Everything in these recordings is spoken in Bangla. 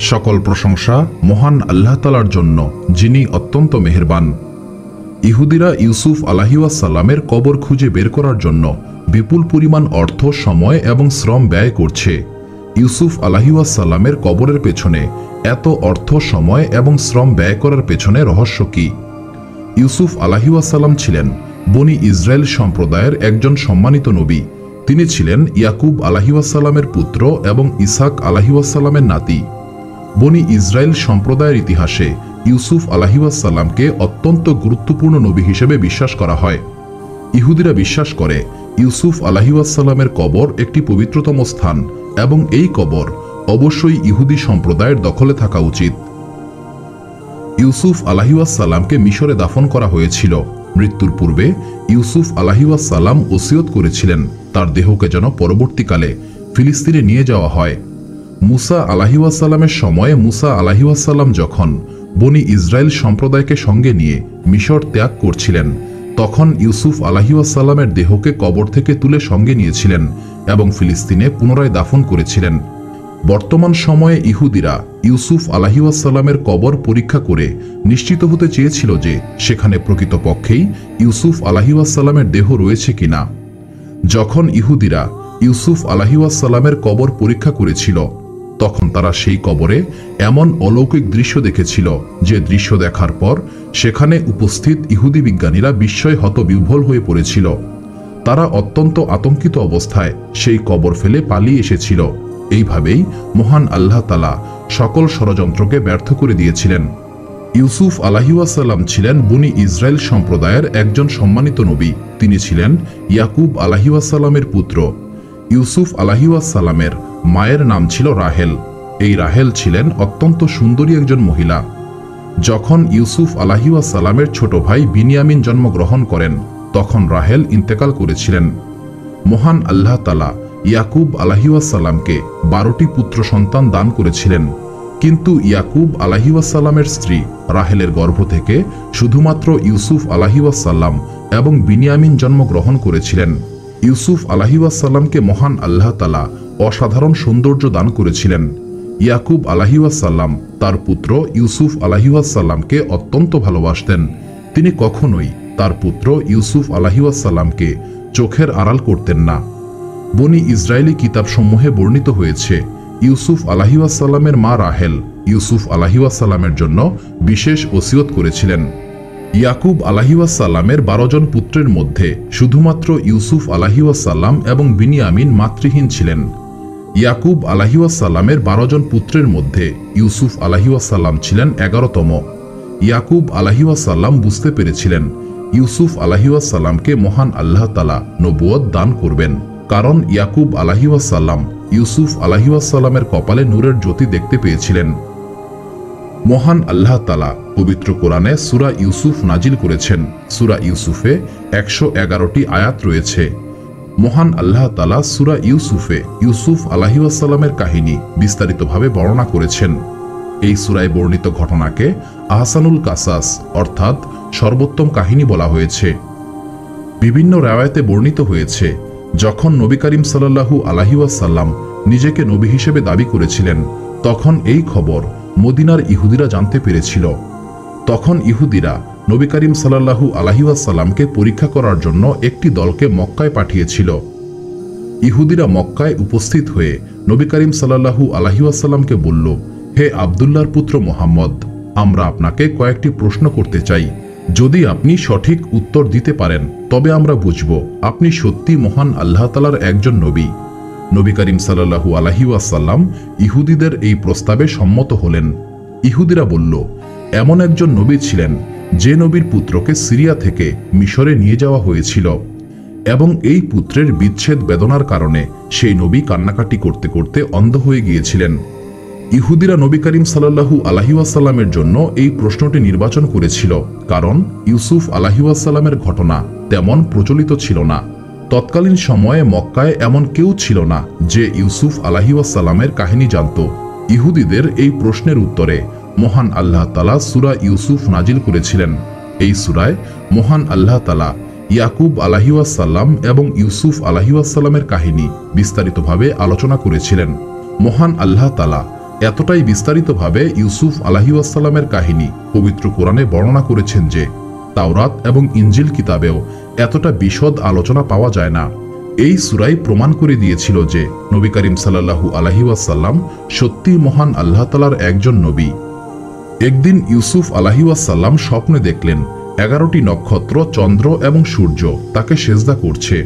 সকল প্রশংসা মহান আল্লাহ তাআলার জন্য, যিনি অত্যন্ত মেহেরবান। ইহুদিরা ইউসুফ আলাইহিসসালামের কবর খুঁজে বের করার জন্য বিপুল পরিমাণ অর্থ, সময় এবং শ্রম ব্যয় করছে। ইউসুফ আলাইহিসসালামের কবরের পেছনে এত অর্থ, সময় এবং শ্রম ব্যয় করার পেছনে রহস্য কি? ইউসুফ আলাইহিসসালাম ছিলেন বনি ইসরায়েল সম্প্রদায়ের একজন সম্মানিত নবী। তিনি ছিলেন ইয়াকুব আলাইহিসসালামের পুত্র এবং ইসহাক আলাইহিসসালামের নাতি। বনি ইসরায়েল সম্প্রদায়ের ইতিহাসে ইউসুফ আলাইহিসসালামকে অত্যন্ত গুরুত্বপূর্ণ নবী হিসেবে বিশ্বাস করা হয়। ইহুদিরা বিশ্বাস করে ইউসুফ আলাইহিসসালামের কবর একটি পবিত্রতম স্থান এবং এই কবর অবশ্যই ইহুদি সম্প্রদায়ের দখলে থাকা উচিত। ইউসুফ আলাইহিসসালামকে মিশরে দাফন করা হয়েছিল। মৃত্যুর পূর্বে ইউসুফ আলাইহিসসালাম ওসিয়ত করেছিলেন তার দেহকে যেন পরবর্তীকালে ফিলিস্তিনে নিয়ে যাওয়া হয়। মুসা আলাইহিসসালামের সময়ে মুসা আলাইহিসসালাম যখন বনি ইসরায়েল সম্প্রদায়কে সঙ্গে নিয়ে মিশর ত্যাগ করছিলেন, তখন ইউসুফ আলাইহিসসালামের দেহকে কবর থেকে তুলে সঙ্গে নিয়েছিলেন এবং ফিলিস্তিনে পুনরায় দাফন করেছিলেন। বর্তমান সময়ে ইহুদিরা ইউসুফ আলাইহিসসালামের কবর পরীক্ষা করে নিশ্চিত হতে চেয়েছিল যে সেখানে প্রকৃতপক্ষেই ইউসুফ আলাইহিসসালামের দেহ রয়েছে কিনা। যখন ইহুদিরা ইউসুফ আলাইহিসসালামের কবর পরীক্ষা করেছিল, তখন তারা সেই কবরে এমন অলৌকিক দৃশ্য দেখেছিল যে দৃশ্য দেখার পর সেখানে উপস্থিত ইহুদি বিজ্ঞানীরা বিস্ময়ে হতবিহ্বল হয়ে পড়েছিল। তারা অত্যন্ত আতঙ্কিত অবস্থায় সেই কবর ফেলে পালিয়ে এসেছিল। এইভাবেই মহান আল্লাহ তাআলা সকল ষড়যন্ত্রকে ব্যর্থ করে দিয়েছিলেন। ইউসুফ আলাইহিসসালাম ছিলেন বনি ইসরায়েল সম্প্রদায়ের একজন সম্মানিত নবী। তিনি ছিলেন ইয়াকুব আলাইহিসসালামের পুত্র। ইউসুফ আলাইহিসসালামের মায়ের নাম ছিল রাহেল। এই রাহেল ছিলেন অত্যন্ত সুন্দরী একজন মহিলা। যখন ইউসুফ আলাইহিসসালামের ছোট ভাই বিনিয়ামিন জন্মগ্রহণ করেন, তখন রাহেল ইন্তেকাল করেছিলেন। মহান আল্লাহ তাআলা ইয়াকুব আলাইহিসসালামকে 12টি পুত্র সন্তান দান করেছিলেন, কিন্তু ইয়াকুব আলাইহিসসালামের স্ত্রী রাহেলের গর্ভ থেকে শুধুমাত্র ইউসুফ আলাইহিসসালাম এবং বিনিয়ামিন জন্মগ্রহণ করেছিলেন। ইউসুফ আলাইহিসসালামকে মহান আল্লাহ তাআলা অসাধারণ সৌন্দর্য দান করেছিলেন। ইয়াকুব আলাইহিসসালাম তার পুত্র ইউসুফ আলাইহিসসালামকে অত্যন্ত ভালোবাসতেন। তিনি কখনোই তার পুত্র ইউসুফ আলাইহিসসালামকে চোখের আড়াল করতেন না। বনি ইসরায়েলি কিতাবসমূহে বর্ণিত হয়েছে ইউসুফ আলাইহিসসালামের মা রাহেল ইউসুফ আলাইহিসসালামের জন্য বিশেষ ওসিয়ত করেছিলেন। ইয়াকুব আলাইহিসসালামের 12 জন পুত্রের মধ্যে শুধুমাত্র ইউসুফ আলাইহিসসালাম এবং বিনিয়ামিন মাতৃহীন ছিলেন। ইয়াকুব আলাইহিসসালামের 12 জন পুত্রের মধ্যে ইউসুফ আলাইহিসসালাম ছিলেন 11তম। ইয়াকুব আলাইহিসসালাম বুঝতে পেরেছিলেন ইউসুফ আলাইহিসসালামকে মহান আল্লাহ তাআলা নবুয়ত দান করবেন, কারণ ইয়াকুব আলাইহিসসালাম ইউসুফ আলাইহিসসালামের কপালে নূরের জ্যোতি দেখতে পেয়েছিলেন। মহান আল্লাহ তাআলা পবিত্র কোরআনে সূরা ইউসুফ নাজিল করেছেন। সূরা ইউসুফে 111টি আয়াত রয়েছে। মহান আল্লাহ তাআলা সূরা ইউসুফে ইউসুফ আলাইহিসসালামের কাহিনী বিস্তারিতভাবে বর্ণনা করেছেন। এই সূরায় বর্ণিত ঘটনাকে আহসানুল কাসাস অর্থাৎ সর্বোত্তম কাহিনী বলা হয়েছে। বিভিন্ন রাওয়ায়াতে বর্ণিত হয়েছে, যখন নবী করিম সাল্লাল্লাহু আলাইহি ওয়াসাল্লাম নিজেকে নবী হিসেবে দাবি করেছিলেন, তখন এই খবর মদিনার ইহুদিরা জানতে পেরেছিল। তখন ইহুদিরা নবী করিম সাল্লাল্লাহু আলাইহি ওয়াসাল্লামকে পরীক্ষা করার জন্য একটি দলকে মক্কায় পাঠিয়েছিল। ইহুদিরা মক্কায় উপস্থিত হয়ে নবী করিম সাল্লাল্লাহু আলাইহি ওয়াসাল্লামকে বলল, হে আব্দুল্লাহর পুত্র মুহাম্মদ, আমরা আপনাকে কয়েকটি প্রশ্ন করতে চাই। যদি আপনি সঠিক উত্তর দিতে পারেন তবে আমরা বুঝব আপনি সত্যি মহান আল্লাহ তাআলার একজন নবী। নবী করিম সাল্লাল্লাহু আলাইহি ওয়াসাল্লাম ইহুদিদের এই প্রস্তাবে সম্মত হলেন। ইহুদিরা বলল, এমন একজন নবী ছিলেন যে নবীর পুত্রকে সিরিয়া থেকে মিশরে নিয়ে যাওয়া হয়েছিল এবং এই পুত্রের বিচ্ছেদ বেদনার কারণে সেই নবী কান্নাকাটি করতে করতে অন্ধ হয়ে গিয়েছিলেন। ইহুদিরা নবী করিম সাল্লাল্লাহু আলাইহি ওয়াসাল্লামের জন্য এই প্রশ্নটি নির্বাচন করেছিল, কারণ ইউসুফ আলাইহি ওয়াসাল্লামের ঘটনা তেমন প্রচলিত ছিল না। তৎকালীন সময়ে মক্কায় এমন কেউ ছিল না যে ইউসুফ আলাইহি ওয়াসাল্লামের কাহিনী জানত। ইহুদিদের এই প্রশ্নের উত্তরে মহান আল্লাহ তাআলা সূরা ইউসুফ নাজিল করেছিলেন। এই সূরায় মহান আল্লাহ তাআলা ইয়াকুব আলাইহি ওয়াসাল্লাম এবং ইউসুফ আলাইহি ওয়াসাল্লামের কাহিনী বিস্তারিতভাবে আলোচনা করেছিলেন। মহান আল্লাহ তাআলা এতটাই বিস্তারিতভাবে ইউসুফ আলাইহিওয়াসাল্লামের কাহিনী পবিত্র কোরআনে বর্ণনা করেছেন যে তাওরাত এবং ইনজিল কিতাবেও এতটা বিশদ আলোচনা পাওয়া যায় না। এই সূরাই প্রমাণ করে দিয়েছিল যে নবী করিম সাল্লাল্লাহু আলাইহি ওয়াসাল্লাম সত্যি মহান আল্লাহ তাআলার একজন নবী। একদিন ইউসুফ আলাইহি ওয়াসাল্লাম স্বপ্নে দেখলেন 11টি নক্ষত্র, চন্দ্র এবং সূর্য তাকে সেজদা করছে।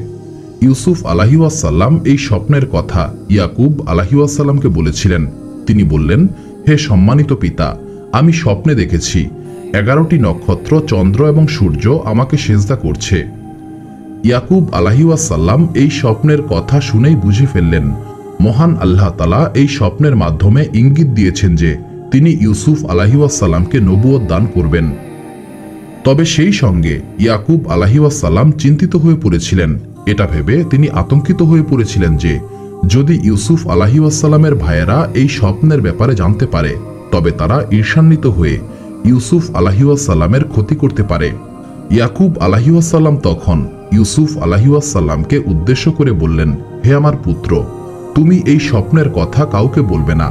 ইউসুফ আলাইহি ওয়াসাল্লাম এই স্বপ্নের কথা ইয়াকুব আলাইহি ওয়াসাল্লামকে বলেছিলেন। তিনি বললেন, হে সম্মানিত পিতা, আমি স্বপ্নে দেখেছি 11টি নক্ষত্র, চন্দ্র এবং সূর্য আমাকে সেজদা করছে। ইয়াকুব আলাইহি ওয়াসাল্লাম এই স্বপ্নের কথা শুনেই বুঝে ফেললেন মহান আল্লাহ তাআলা এই স্বপ্নের মাধ্যমে ইঙ্গিত দিয়েছেন যে তিনি ইউসুফ আলাইহি ওয়াসাল্লামকে নবুয়ত দান করবেন। তবে সেই সঙ্গে ইয়াকুব আলাইহি ওয়াসাল্লাম চিন্তিত হয়ে পড়েছিলেন। এটা ভেবে তিনি আতঙ্কিত হয়ে পড়েছিলেন যে যদি ইউসুফ আলাইহি ওয়াসাল্লামের ভাইয়েরা এই স্বপ্নের ব্যাপারে জানতে পারে তবে তারা ঈর্ষান্বিত হয়ে ইউসুফ আলাইহি ওয়াসাল্লামের ক্ষতি করতে পারে। ইয়াকুব আলাইহি ওয়াসাল্লাম তখন ইউসুফ আলাইহি ওয়াসাল্লামকে উদ্দেশ্য করে বললেন, হে আমার পুত্র, তুমি এই স্বপ্নের কথা কাউকে বলবে না।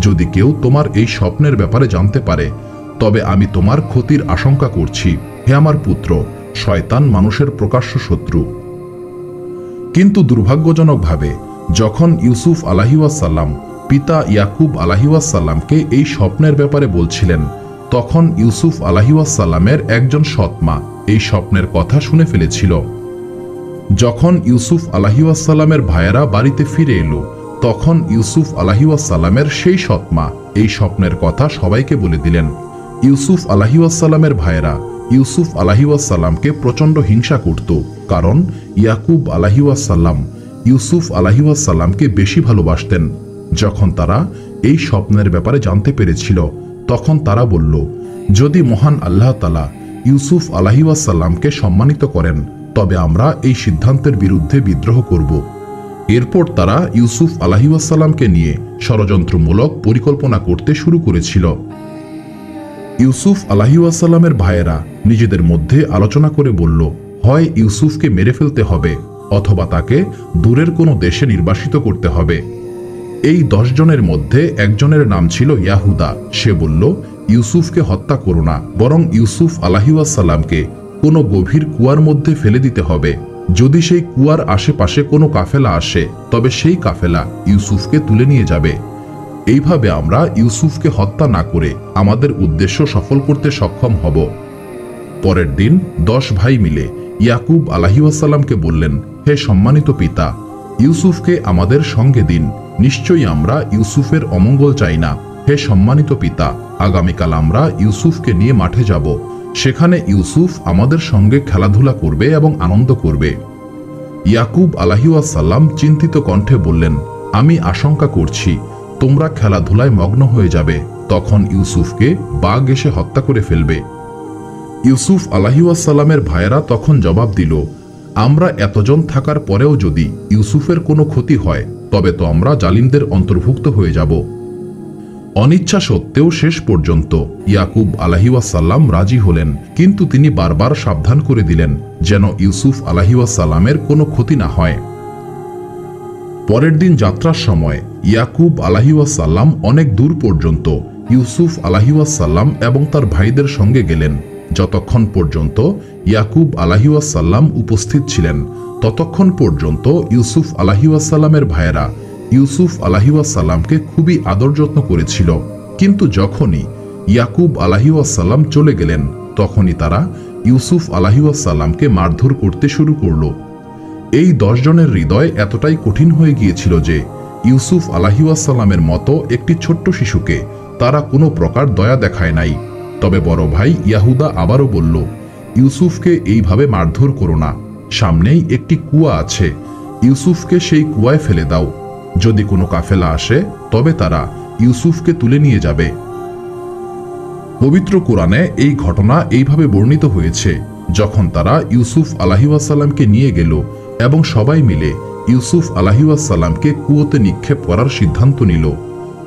যদি কেউ তোমার এই স্বপ্নের ব্যাপারে জানতে পারে তবে আমি তোমার ক্ষতির আশঙ্কা করছি। হে আমার পুত্র, শয়তান মানুষের প্রকাশ্য শত্রু। কিন্তু দুর্ভাগ্যজনকভাবে যখন ইউসুফ আলাইহি ওয়াসাল্লাম পিতা ইয়াকুব আলাইহি ওয়াসাল্লামকে এই স্বপ্নের ব্যাপারে বলছিলেন তখন ইউসুফ আলাইহি ওয়াসাল্লামের একজন সৎমা এই স্বপ্নের কথা শুনে ফেলেছিল। যখন ইউসুফ আলাইহি ওয়াসাল্লামের ভাইয়েরা বাড়িতে ফিরে এলো তখন ইউসুফ আলাইহি ওয়াসাল্লামের সেই সৎমা এই স্বপ্নের কথা সবাইকে বলে দিলেন। ইউসুফ আলাইহি ওয়াসাল্লামের ভাইয়েরা ইউসুফ আলাইহি ওয়াসাল্লামকে প্রচণ্ড হিংসা করত, কারণ ইয়াকুব আলাইহি ওয়াসাল্লাম ইউসুফ আলাইহি ওয়াসাল্লামকে বেশি ভালোবাসতেন। যখন তারা এই স্বপ্নের ব্যাপারে জানতে পেরেছিল তখন তারা বলল, যদি মহান আল্লাহ তাআলা ইউসুফ আলাইহি ওয়াসাল্লামকে সম্মানিত করেন তবে আমরা এই সিদ্ধান্তের বিরুদ্ধে বিদ্রোহ করব। এরপর তারা ইউসুফ আলাইহি ওয়াসাল্লামকে নিয়ে ষড়যন্ত্রমূলক পরিকল্পনা করতে শুরু করেছিল। ইউসুফ আলাইহি ওয়াসাল্লামের ভাইয়েরা নিজেদের মধ্যে আলোচনা করে বলল, হয় ইউসুফকে মেরে ফেলতে হবে অথবা তাকে দূরের কোনো দেশে নির্বাসিত করতে হবে। এই 10 জনের মধ্যে একজনের নাম ছিল ইয়াহুদা। সে বলল, ইউসুফকে হত্যা করো না, বরং ইউসুফ আলাইহি ওয়াসাল্লামকে কোনো গভীর কুয়ার মধ্যে ফেলে দিতে হবে। যদি সেই কুয়ার আশেপাশে কোনো কাফেলা আসে তবে সেই কাফেলা ইউসুফকে তুলে নিয়ে যাবে। এইভাবে আমরা ইউসুফকে হত্যা না করে আমাদের উদ্দেশ্য সফল করতে সক্ষম হব। পরের দিন 10 ভাই মিলে ইয়াকুব আলাইহি ওয়াসাল্লামকে বললেন, হে সম্মানিত পিতা, ইউসুফকে আমাদের সঙ্গে দিন। নিশ্চয়ই আমরা ইউসুফের অমঙ্গল চাই না। হে সম্মানিত পিতা, আগামীকাল আমরা ইউসুফকে নিয়ে মাঠে যাব। সেখানে ইউসুফ আমাদের সঙ্গে খেলাধুলা করবে এবং আনন্দ করবে। ইয়াকুব আলাইহি ওয়াসাল্লাম চিন্তিত কণ্ঠে বললেন, আমি আশঙ্কা করছি তোমরা খেলাধুলায় মগ্ন হয়ে যাবে, তখন ইউসুফকে বাঘ এসে হত্যা করে ফেলবে। ইউসুফ আলাইহি ওয়াসাল্লামের ভাইয়েরা তখন জবাব দিল, আমরা এতজন থাকার পরেও যদি ইউসুফের কোনো ক্ষতি হয় তবে তো আমরা জালিমদের অন্তর্ভুক্ত হয়ে যাব। অনিচ্ছা সত্ত্বেও শেষ পর্যন্ত ইয়াকুব আলাইহি ওয়াসাল্লাম রাজি হলেন, কিন্তু তিনি বারবার সাবধান করে দিলেন যেন ইউসুফ আলাইহি ওয়াসাল্লামের কোনো ক্ষতি না হয়। পরের দিন যাত্রার সময় ইয়াকুব আলাইহি ওয়াসাল্লাম অনেক দূর পর্যন্ত ইউসুফ আলাইহি ওয়াসাল্লাম এবং তার ভাইদের সঙ্গে গেলেন। যতক্ষণ পর্যন্ত ইয়াকুব আলাইহি ওয়াসাল্লাম উপস্থিত ছিলেন ততক্ষণ পর্যন্ত ইউসুফ আলাইহি ওয়াসাল্লামের ভাইয়েরা ইউসুফ আলাইহি ওয়াসাল্লামকে খুবই আদর যত্ন করেছিল। কিন্তু যখনই ইয়াকুব আলাইহি ওয়াসাল্লাম চলে গেলেন তখনই তারা ইউসুফ আলাইহি ওয়াসাল্লামকে মারধর করতে শুরু করল। এই 10 জনের হৃদয় এতটাই কঠিন হয়ে গিয়েছিল যে ইউসুফ আলাইহি ওয়াসাল্লামের মতো একটি ছোট্ট শিশুকে তারা কোনো প্রকার দয়া দেখায় নাই। তবে বড় ভাই ইয়াহুদা আবারও বলল, ইউসুফকে এইভাবে মারধর করো না, সামনেই একটি কুয়া আছে, ইউসুফকে সেই কুয়ায় ফেলে দাও। যদি কোনো কাফেলা আসে তবে তারা ইউসুফকে তুলে নিয়ে যাবে। পবিত্র কোরআনে এই ঘটনা এইভাবে বর্ণিত হয়েছে, যখন তারা ইউসুফ আলাইহি ওয়াসাল্লামকে নিয়ে গেল এবং সবাই মিলে ইউসুফ আলাইহি ওয়াসাল্লামকে কুয়োতে নিক্ষেপ করার সিদ্ধান্ত নিল,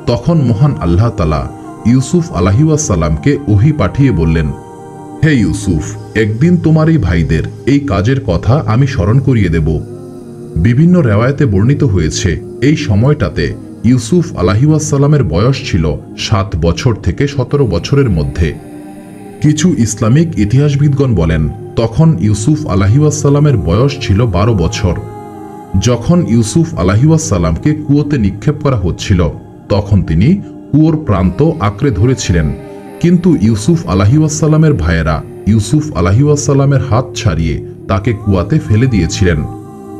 তখন মহান আল্লাহ তাআলা ইউসুফ আলাইহি ওয়াসাল্লামকে ওহী পাঠিয়ে বললেন, হে ইউসুফ, একদিন তোমার এই ভাইদের এই কাজের কথা আমি স্মরণ করিয়ে দেব। বিভিন্ন রেওয়ায়েতে বর্ণিত হয়েছে এই সময়টাতে ইউসুফ আলাইহিওয়াসাল্লামের বয়স ছিল 7 বছর থেকে 17 বছরের মধ্যে। কিছু ইসলামিক ইতিহাসবিদগণ বলেন তখন ইউসুফ আলাইহিওয়াসাল্লামের বয়স ছিল 12 বছর। যখন ইউসুফ আলাইহিওয়াসাল্লামকে কুয়োতে নিক্ষেপ করা হচ্ছিল তখন তিনি কুয়োর প্রান্ত আঁকড়ে ধরেছিলেন, কিন্তু ইউসুফ আলাইহিওয়াসাল্লামের ভাইয়েরা ইউসুফ আলাইহিওয়াসাল্লামের হাত ছাড়িয়ে তাকে কুয়াতে ফেলে দিয়েছিলেন।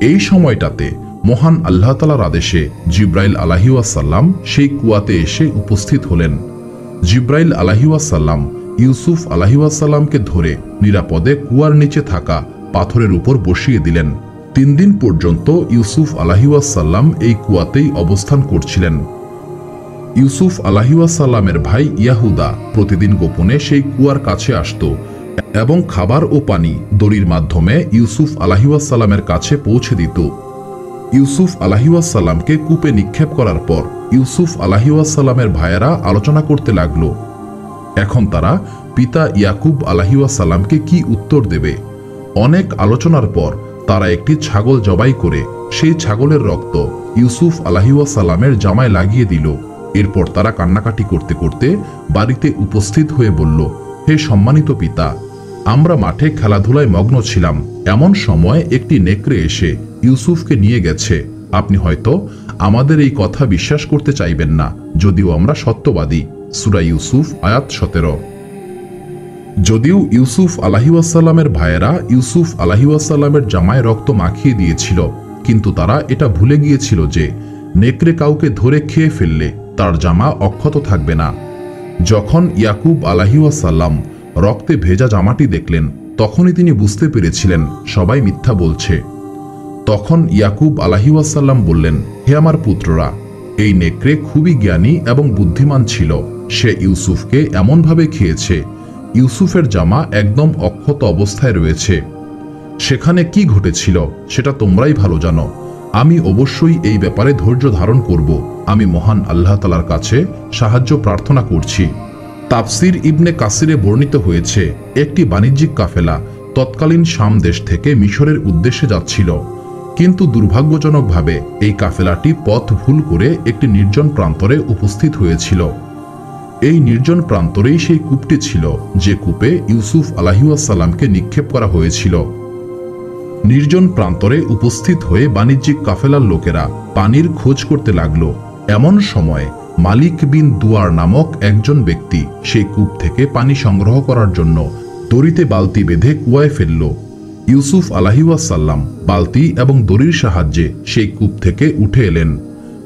এই সময়টাতে মহান আল্লাহ তাআলার আদেশে জিব্রাইল আলাইহিওয়াসাল্লাম সেই কুয়াতে এসে উপস্থিত হলেন। জিব্রাইল আলাইহিওয়াসাল্লাম ইউসুফ আলাইহিওয়াসাল্লামকে ধরে নিরাপদে কুয়ার নিচে থাকা পাথরের উপর বসিয়ে দিলেন। 3 দিন পর্যন্ত ইউসুফ আলাইহিওয়াসাল্লাম এই কুয়াতেই অবস্থান করছিলেন। ইউসুফ আলাইহিওয়াসাল্লামের ভাই ইয়াহুদা প্রতিদিন গোপনে সেই কুয়ার কাছে আসত এবং খাবার ও পানি দড়ির মাধ্যমে ইউসুফ আলাইহিওয়াসাল্লামের কাছে পৌঁছে দিত। ইউসুফ আলাইহিওয়াসাল্লামকে কূপে নিক্ষেপ করার পর ইউসুফ আলাইহিওয়াসাল্লামের ভাইয়েরা আলোচনা করতে লাগল। এখন তারা পিতা ইয়াকুব আলাইহিওয়াসাল্লামকে কি উত্তর দেবে। অনেক আলোচনার পর তারা একটি ছাগল জবাই করে সেই ছাগলের রক্ত ইউসুফ আলাইহিওয়াসাল্লামের জামায় লাগিয়ে দিল। এরপর তারা কান্নাকাটি করতে করতে বাড়িতে উপস্থিত হয়ে বলল, হে সম্মানিত পিতা, আমরা মাঠে খেলাধুলায় মগ্ন ছিলাম, এমন সময় একটি নেকড়ে এসে ইউসুফকে নিয়ে গেছে। আপনি হয়তো আমাদের এই কথা বিশ্বাস করতে চাইবেন না, যদিও আমরা সত্যবাদী। সূরা ইউসুফ আয়াত 17। যদিও ইউসুফ আলাইহিওয়াসাল্লামের ভাইয়েরা ইউসুফ আলাইহিওয়াসাল্লামের জামায় রক্ত মাখিয়ে দিয়েছিল, কিন্তু তারা এটা ভুলে গিয়েছিল যে নেকড়ে কাউকে ধরে খেয়ে ফেললে তার জামা অক্ষত থাকবে না। যখন ইয়াকুব আলাইহিওয়াসাল্লাম রক্তে ভেজা জামাটি দেখলেন তখনই তিনি বুঝতে পেরেছিলেন সবাই মিথ্যা বলছে। তখন ইয়াকুব আলাইহিওয়াসাল্লাম বললেন, হে আমার পুত্ররা, এই নেকড়ে খুবই জ্ঞানী এবং বুদ্ধিমান ছিল। সে ইউসুফকে এমনভাবে খেয়েছে ইউসুফের জামা একদম অক্ষত অবস্থায় রয়েছে। সেখানে কি ঘটেছিল সেটা তোমরাই ভালো জানো। আমি অবশ্যই এই ব্যাপারে ধৈর্য ধারণ করব। আমি মহান আল্লাহ তাআলার কাছে সাহায্য প্রার্থনা করছি। তাফসির ইবনে কাসিরে বর্ণিত হয়েছে, একটি বাণিজ্যিক কাফেলা তৎকালীন শাম দেশ থেকে মিশরের উদ্দেশ্যে যাচ্ছিল, কিন্তু দুর্ভাগ্যজনকভাবে এই কাফেলাটি পথ ভুল করে একটি নির্জন প্রান্তরে উপস্থিত হয়েছিল। এই নির্জন প্রান্তরেই সেই কূপটি ছিল যে কূপে ইউসুফ আলাইহিওয়াসাল্লামকে নিক্ষেপ করা হয়েছিল। নির্জন প্রান্তরে উপস্থিত হয়ে বাণিজ্যিক কাফেলার লোকেরা পানির খোঁজ করতে লাগল। এমন সময় মালিক বিন দুয়ার নামক একজন ব্যক্তি সেই কূপ থেকে পানি সংগ্রহ করার জন্য দড়িতে বালতি বেঁধে কুয়ায় ফেলল। ইউসুফ আলাইহিওয়াসাল্লাম বালতি এবং দড়ির সাহায্যে সেই কূপ থেকে উঠে এলেন।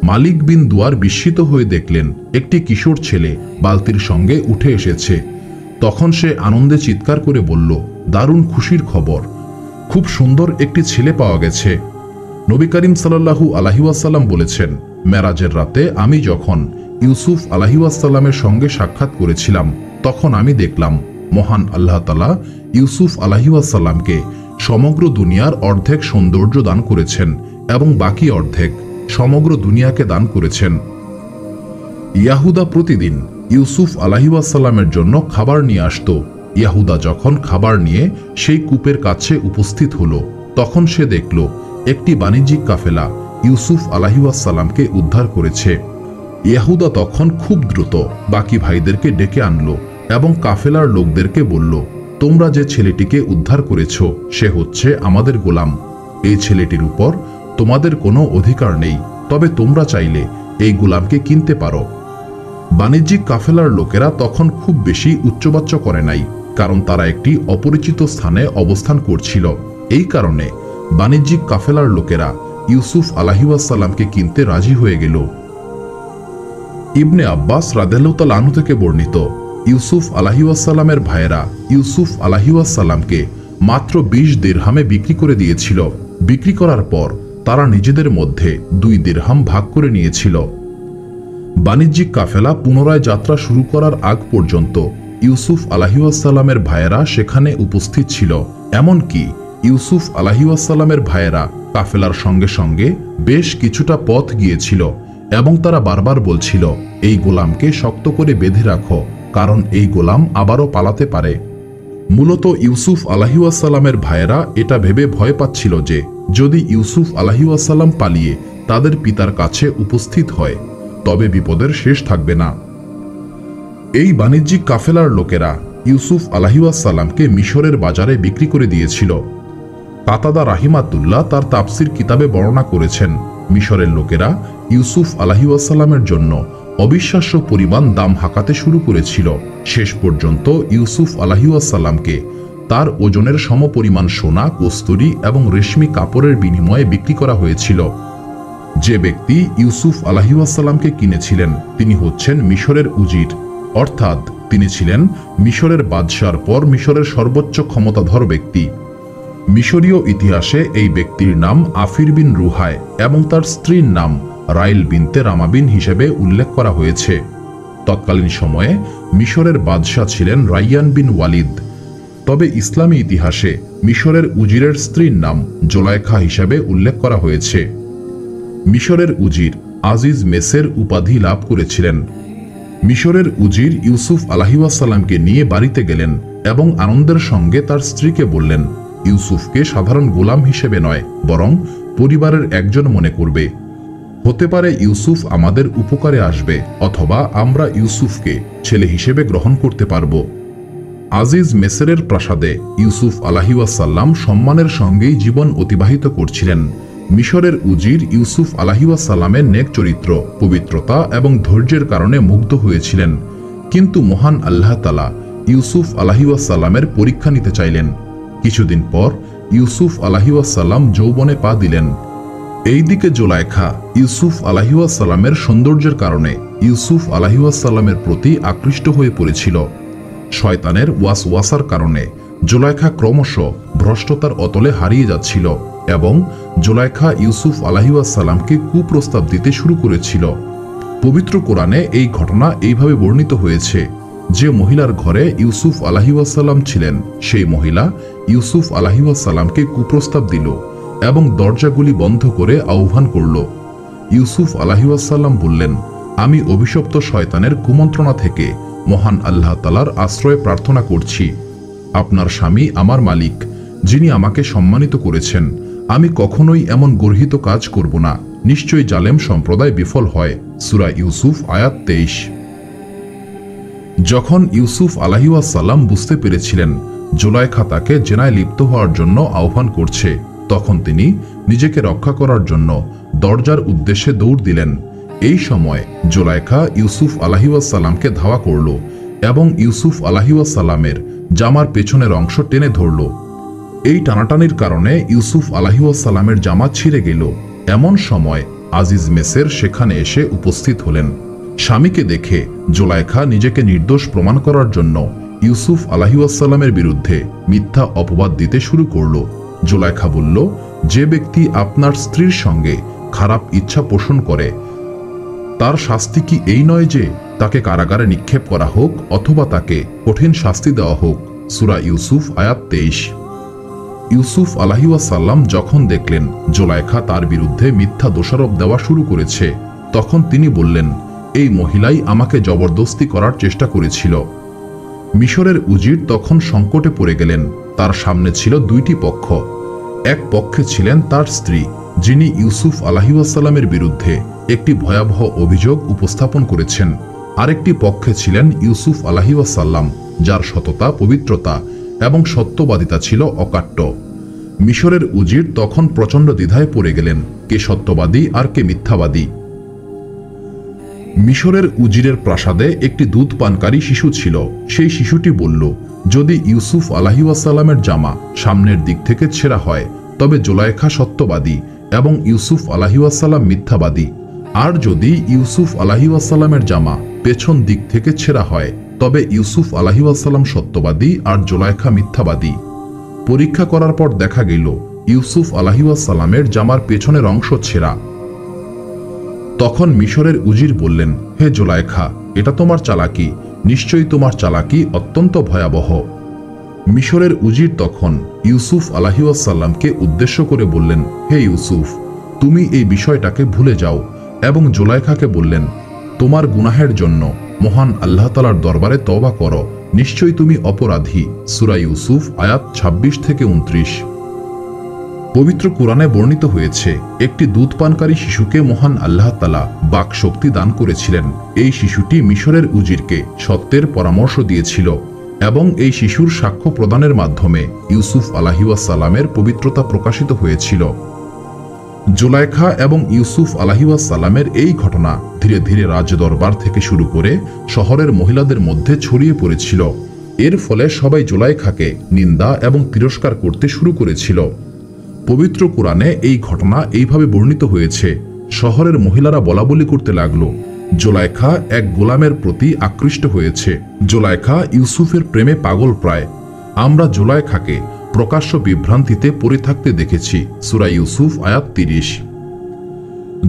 মালিক বিন দুয়ার বিস্মিত হয়ে দেখলেন একটি কিশোর ছেলে বালতির সঙ্গে উঠে এসেছে। তখন সে আনন্দে চিৎকার করে বলল, দারুণ খুশির খবর, খুব সুন্দর একটি ছেলে পাওয়া গেছে। নবী করিম সাল্লাল্লাহু আলাইহি ওয়াসাল্লাম বলেছেন, মেরাজের রাতে আমি যখন ইউসুফ আলাইহিওয়াসাল্লামের সঙ্গে সাক্ষাৎ করেছিলাম তখন আমি দেখলাম মহান আল্লাহ তাআলা ইউসুফ আলাইহিওয়াসাল্লামকে সমগ্র দুনিয়ার অর্ধেক সৌন্দর্য দান করেছেন এবং বাকি অর্ধেক সমগ্র দুনিয়াকে দান করেছেন। ইয়াহুদা প্রতিদিন ইউসুফ আলাইহিওয়াসাল্লামের জন্য খাবার নিয়ে আসত। ইয়াহুদা যখন খাবার নিয়ে সেই কূপের কাছে উপস্থিত হলো তখন সে দেখল একটি বাণিজ্যিক কাফেলা ইউসুফ আলাইহিওয়াসাল্লামকে উদ্ধার করেছে। ইয়াহুদা তখন খুব দ্রুত বাকি ভাইদেরকে ডেকে আনলো এবং কাফেলার লোকদেরকে বলল, তোমরা যে ছেলেটিকে উদ্ধার করেছ সে হচ্ছে আমাদের গোলাম। এই ছেলেটির উপর তোমাদের কোনো অধিকার নেই, তবে তোমরা চাইলে এই গোলামকে কিনতে পারো। বাণিজ্যিক কাফেলার লোকেরা তখন খুব বেশি উচ্চবাচ্য করে নাই, কারণ তারা একটি অপরিচিত স্থানে অবস্থান করছিল। এই কারণে বাণিজ্যিক কাফেলার লোকেরা ইউসুফ আলাইহিওয়াসাল্লামকে কিনতে রাজি হয়ে গেল। ইবনে আব্বাস রাদিয়াল্লাহু তাআলা আনহু থেকে বর্ণিত, ইউসুফ আলাইহিওয়াসাল্লামের ভাইয়েরা ইউসুফ আলাইহিওয়াসাল্লামকে মাত্র 20 দিরহামে বিক্রি করে দিয়েছিল। বিক্রি করার পর তারা নিজেদের মধ্যে 2 দিরহাম ভাগ করে নিয়েছিল। বাণিজ্যিক কাফেলা পুনরায় যাত্রা শুরু করার আগ পর্যন্ত ইউসুফ আলাইহিওয়াসাল্লামের ভাইয়েরা সেখানে উপস্থিত ছিল। এমনকি ইউসুফ আলাইহিওয়াসাল্লামের ভাইয়েরা কাফেলার সঙ্গে সঙ্গে বেশ কিছুটা পথ গিয়েছিল এবং তারা বারবার বলছিল, এই গোলামকে শক্ত করে বেঁধে রাখো, কারণ এই গোলাম আবারও পালাতে পারে। মূলত ইউসুফ আলাইহিওয়াসাল্লামের ভাইয়েরা এটা ভেবে ভয় পাচ্ছিল যে যদি ইউসুফ আলাইহিওয়াসাল্লাম পালিয়ে তাদের পিতার কাছে উপস্থিত হয় তবে বিপদের শেষ থাকবে না। এই বাণিজ্যিক কাফেলার লোকেরা ইউসুফ আলাইহিসসালামকে মিশরের বাজারে বিক্রি করে দিয়েছিল। কাতাদা রাহিমাতুল্লাহ তার তাফসির কিতাবে বর্ণনা করেছেন, মিশরের লোকেরা ইউসুফ আলাইহিসসালামের জন্য অবিশ্বাস্য পরিমাণ দাম হাঁকাতে শুরু করেছিল। শেষ পর্যন্ত ইউসুফ আলাইহিসসালামকে তার ওজনের সমপরিমাণ সোনা, কস্তুরী এবং রেশমি কাপড়ের বিনিময়ে বিক্রি করা হয়েছিল। যে ব্যক্তি ইউসুফ আলাইহিসসালামকে কিনেছিলেন তিনি হচ্ছেন মিশরের উজির, অর্থাৎ তিনি ছিলেন মিশরের বাদশার পর মিশরের সর্বোচ্চ ক্ষমতাধর ব্যক্তি। মিশরীয় ইতিহাসে এই ব্যক্তির নাম আফির বিন রুহায় এবং তার স্ত্রীর নাম রাইল বিনতে রামাবিন হিসেবে উল্লেখ করা হয়েছে। তৎকালীন সময়ে মিশরের বাদশাহ ছিলেন রাইয়ান বিন ওয়ালিদ। তবে ইসলামী ইতিহাসে মিশরের উজিরের স্ত্রীর নাম জোলাইখা হিসেবে উল্লেখ করা হয়েছে। মিশরের উজির আজিজ মেসের উপাধি লাভ করেছিলেন। মিশরের উজির ইউসুফ আলাইহিসসালামকে নিয়ে বাড়িতে গেলেন এবং আনন্দের সঙ্গে তার স্ত্রীকে বললেন, ইউসুফকে সাধারণ গোলাম হিসেবে নয় বরং পরিবারের একজন মনে করবে। হতে পারে ইউসুফ আমাদের উপকারে আসবে, অথবা আমরা ইউসুফকে ছেলে হিসেবে গ্রহণ করতে পারব। আজিজ মেসেরের প্রাসাদে ইউসুফ আলাইহিসসালাম সম্মানের সঙ্গেই জীবন অতিবাহিত করছিলেন। মিশরের উজির ইউসুফ আলাইহিসসালামের নেক চরিত্র, পবিত্রতা এবং ধৈর্যের কারণে মুগ্ধ হয়েছিলেন। কিন্তু মহান আল্লাহ তাআলা ইউসুফ আলাইহিসসালামের পরীক্ষা নিতে চাইলেন। কিছুদিন পর ইউসুফ আলাইহিসসালাম যৌবনে পা দিলেন। এইদিকে জোলাইখা ইউসুফ আলাইহিসসালামের সৌন্দর্যের কারণে ইউসুফ আলাইহিসসালামের প্রতি আকৃষ্ট হয়ে পড়েছিল। শয়তানের ওয়াসওয়াসার কারণে জোলাইখা ক্রমশ ভ্রষ্টতার অতলে হারিয়ে যাচ্ছিল এবং জোলাইখা ইউসুফ আলাইহিসসালামকে কুপ্রস্তাব দিতে শুরু করেছিল। পবিত্র কোরআনে এই ঘটনা এইভাবে বর্ণিত হয়েছে, যে মহিলার ঘরে ইউসুফ আলাইহিসসালাম ছিলেন সেই মহিলা ইউসুফ আলাইহিসসালামকে কুপ্রস্তাব দিল এবং দরজাগুলি বন্ধ করে আহ্বান করল। ইউসুফ আলাইহিসসালাম বললেন, আমি অভিশপ্ত শয়তানের কুমন্ত্রণা থেকে মহান আল্লাহ তাআলার আশ্রয় প্রার্থনা করছি। আপনার স্বামী আমার মালিক, যিনি আমাকে সম্মানিত করেছেন। আমি কখনোই এমন গর্হিত কাজ করব না। নিশ্চয়ই জালেম সম্প্রদায় বিফল হয়। সূরা ইউসুফ আয়াত 23। যখন ইউসুফ আলাইহিসসালাম বুঝতে পেরেছিলেন জোলাইখা তাকে জেনায় লিপ্ত হওয়ার জন্য আহ্বান করছে, তখন তিনি নিজেকে রক্ষা করার জন্য দরজার উদ্দেশ্যে দৌড় দিলেন। এই সময় জোলাইখা ইউসুফ আলাইহিসসালামকে ধাওয়া করল এবং ইউসুফ আলাইহিসসালামের জামার পেছনের অংশ টেনে ধরল। এই টানাটানির কারণে ইউসুফ আলাইহিসসালামের জামা ছিঁড়ে গেল। এমন সময় আজিজ মেসের সেখানে এসে উপস্থিত হলেন। স্বামীকে দেখে জোলাইখা নিজেকে নির্দোষ প্রমাণ করার জন্য ইউসুফ আলাইহিসসালামের বিরুদ্ধে মিথ্যা অপবাদ দিতে শুরু করল। জোলাইখা বলল, যে ব্যক্তি আপনার স্ত্রীর সঙ্গে খারাপ ইচ্ছা পোষণ করে তার শাস্তি কি এই নয় যে তাকে কারাগারে নিক্ষেপ করা হোক অথবা তাকে কঠিন শাস্তি দেওয়া হোক? সূরা ইউসুফ আয়াত 23। ইউসুফ আলাইহিসসালাম যখন দেখলেন জোলাইখা তার বিরুদ্ধে মিথ্যা দোষারোপ দেওয়া শুরু করেছে, তখন তিনি বললেন, এই মহিলাই আমাকে জবরদস্তি করার চেষ্টা করেছিল। মিশরের উজির তখন সংকটে পড়ে গেলেন। তার সামনে ছিল দুইটি পক্ষ। এক পক্ষে ছিলেন তার স্ত্রী, যিনি ইউসুফ আলাইহিসসালামের বিরুদ্ধে একটি ভয়াবহ অভিযোগ উপস্থাপন করেছেন। আরেকটি পক্ষে ছিলেন ইউসুফ আলাইহিসসালাম, যার সততা, পবিত্রতা এবং সত্যবাদিতা ছিল অকাট্য। মিশরের উজির তখন প্রচণ্ড দ্বিধায় পড়ে গেলেন, কে সত্যবাদী আর কে মিথ্যাবাদী। মিশরের উজিরের প্রাসাদে একটি দুধ পানকারী শিশু ছিল। সেই শিশুটি বলল, যদি ইউসুফ আলাইহিসসালামের জামা সামনের দিক থেকে ছেঁড়া হয় তবে জোলাইখা সত্যবাদী এবং ইউসুফ আলাইহিসসালাম মিথ্যাবাদী, আর যদি ইউসুফ আলাইহিসসালামের জামা পেছন দিক থেকে ছেঁড়া হয় তবে ইউসুফ আলাইহিসসালাম সত্যবাদী আর জোলাইখা মিথ্যাবাদী। পরীক্ষা করার পর দেখা গেল ইউসুফ আলাইহিসসালামের জামার পেছনের অংশ ছেঁড়া। তখন মিশরের উজির বললেন, হে জোলাইখা, এটা তোমার চালাকি, নিশ্চয়ই তোমার চালাকি অত্যন্ত ভয়াবহ। মিশরের উজির তখন ইউসুফ আলাইহিসসালামকে উদ্দেশ্য করে বললেন, হে ইউসুফ, তুমি এই বিষয়টাকে ভুলে যাও, এবং জোলাইখাকে বললেন, তোমার গুনাহের জন্য মহান আল্লাহ তাআলার দরবারে তওবা করো, নিশ্চয়ই তুমি অপরাধী। সূরা ইউসুফ আয়াত 26 থেকে 29। পবিত্র কোরআনে বর্ণিত হয়েছে, একটি দুধ পানকারী শিশুকে মহান আল্লাহ তাআলা বাক শক্তি দান করেছিলেন। এই শিশুটি মিশরের উজিরকে সত্যের পরামর্শ দিয়েছিল এবং এই শিশুর সাক্ষ্য প্রদানের মাধ্যমে ইউসুফ আলাইহিসসালামের পবিত্রতা প্রকাশিত হয়েছিল। জুলাইখা এবং ইউসুফ আলাইহিসসালামের এই ঘটনা ধীরে ধীরে রাজদরবার থেকে শুরু করে শহরের মহিলাদের মধ্যে ছড়িয়ে পড়েছিল। এর ফলে সবাই জুলাইখাকে নিন্দা এবং তিরস্কার করতে শুরু করেছিল। পবিত্র কোরআনে এই ঘটনা এইভাবে বর্ণিত হয়েছে, শহরের মহিলারা বলাবলি করতে লাগলো, জুলাইখা এক গোলামের প্রতি আকৃষ্ট হয়েছে। জুলাইখা ইউসুফের প্রেমে পাগল প্রায়। আমরা জুলাইখাকে প্রকাশ্য বিভ্রান্তিতে পড়ে থাকতে দেখেছি। সূরা ইউসুফ আয়াত ৩০।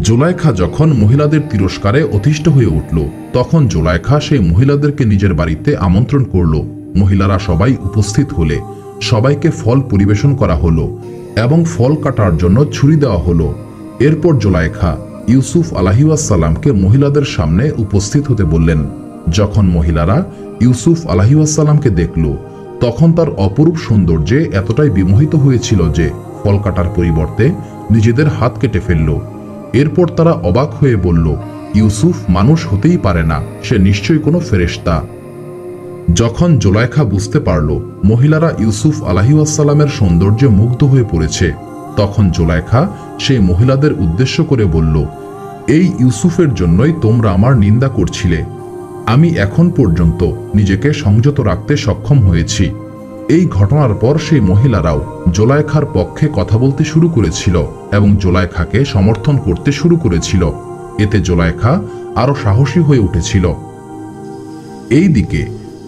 জুলাইখা যখন মহিলাদের তিরস্কারে অতিষ্ঠ হয়ে উঠল, তখন জুলাইখা সেই মহিলাদেরকে নিজের বাড়িতে আমন্ত্রণ করল। মহিলারা সবাই উপস্থিত হলে সবাইকে ফল পরিবেশন করা হলো এবং ফল কাটার জন্য ছুরি দেওয়া হলো। এরপর জুলাইখা ইউসুফ আলাইহিসসালামকে মহিলাদের সামনে উপস্থিত হতে বললেন। যখন মহিলারা ইউসুফ আলাইহিসসালামকে দেখল, তখন তার অপরূপ সৌন্দর্যে এতটাই বিমোহিত হয়েছিল যে ফল কাটার পরিবর্তে নিজেদের হাত কেটে ফেলল। এরপর তারা অবাক হয়ে বলল, ইউসুফ মানুষ হতেই পারে না, সে নিশ্চয়ই কোনো ফেরেশতা। যখন জুলাইখা বুঝতে পারল মহিলারা ইউসুফ আলাইহিসসালামের সৌন্দর্যে মুগ্ধ হয়ে পড়েছে, তখন জুলাইখা সেই মহিলাদের উদ্দেশ্য করে বলল, এই ইউসুফের জন্যই তোমরা আমার নিন্দা করছিলে। আমি এখন পর্যন্ত নিজেকে সংযত রাখতে সক্ষম হয়েছি। এই ঘটনার পর সেই মহিলারাও জুলাইখার পক্ষে কথা বলতে শুরু করেছিল এবং জুলাইখাকে সমর্থন করতে শুরু করেছিল। এতে জুলাইখা আরো সাহসী হয়ে উঠেছিল। এই দিকে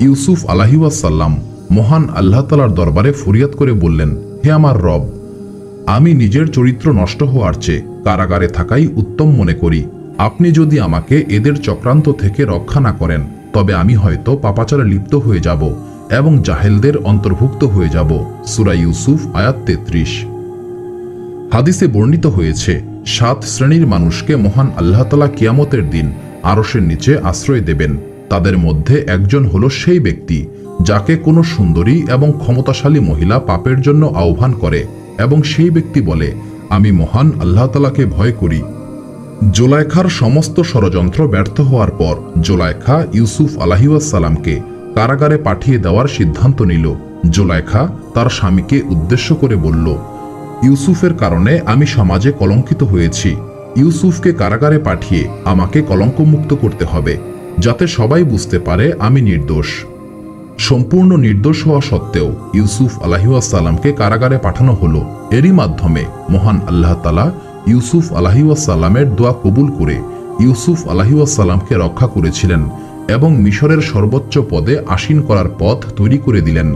ইউসুফ আলাইহিসসালাম মহান আল্লাহ তাআলার দরবারে ফরিয়াদ করে বললেন, হে আমার রব, আমি নিজের চরিত্র নষ্ট হওয়ার চেয়ে কারাগারে থাকাই উত্তম মনে করি। আপনি যদি আমাকে এদের চক্রান্ত থেকে রক্ষা না করেন, তবে আমি হয়তো পাপাচারে লিপ্ত হয়ে যাব এবং জাহেলদের অন্তর্ভুক্ত হয়ে যাব। সূরা ইউসুফ আয়াত ৩৩। হাদিসে বর্ণিত হয়েছে, ৭ শ্রেণীর মানুষকে মহান আল্লাহ তাআলা কিয়ামতের দিন আরশের নিচে আশ্রয় দেবেন। তাদের মধ্যে একজন হলো সেই ব্যক্তি যাকে কোনো সুন্দরী এবং ক্ষমতাশালী মহিলা পাপের জন্য আহ্বান করে এবং সেই ব্যক্তি বলে, আমি মহান আল্লাহ তাআলাকে ভয় করি। জুলাইখার সমস্ত ষড়যন্ত্র ব্যর্থ হওয়ার পর জুলাইখা ইউসুফ আলাইহিসসালামকে কারাগারে পাঠিয়ে দেওয়ার সিদ্ধান্ত নিল। জুলাইখা তার স্বামীকে উদ্দেশ্য করে বলল, ইউসুফের কারণে আমি সমাজে কলঙ্কিত হয়েছি। ইউসুফকে কারাগারে পাঠিয়ে আমাকে কলঙ্কমুক্ত করতে হবে, যাতে সবাই বুঝতে পারে আমি নির্দোষ। সম্পূর্ণ নির্দোষ হওয়া সত্ত্বেও ইউসুফ আলাইহিসসালামকে কারাগারে পাঠানো হলো। এরই মাধ্যমে মহান আল্লাহ তাআলা ইউসুফ আলাইহিসসালামের দোয়া কবুল করে ইউসুফ আলাইহিসসালামকে রক্ষা করেছিলেন এবং মিশরের সর্বোচ্চ পদে আসীন করার পথ তৈরি করে দিলেন।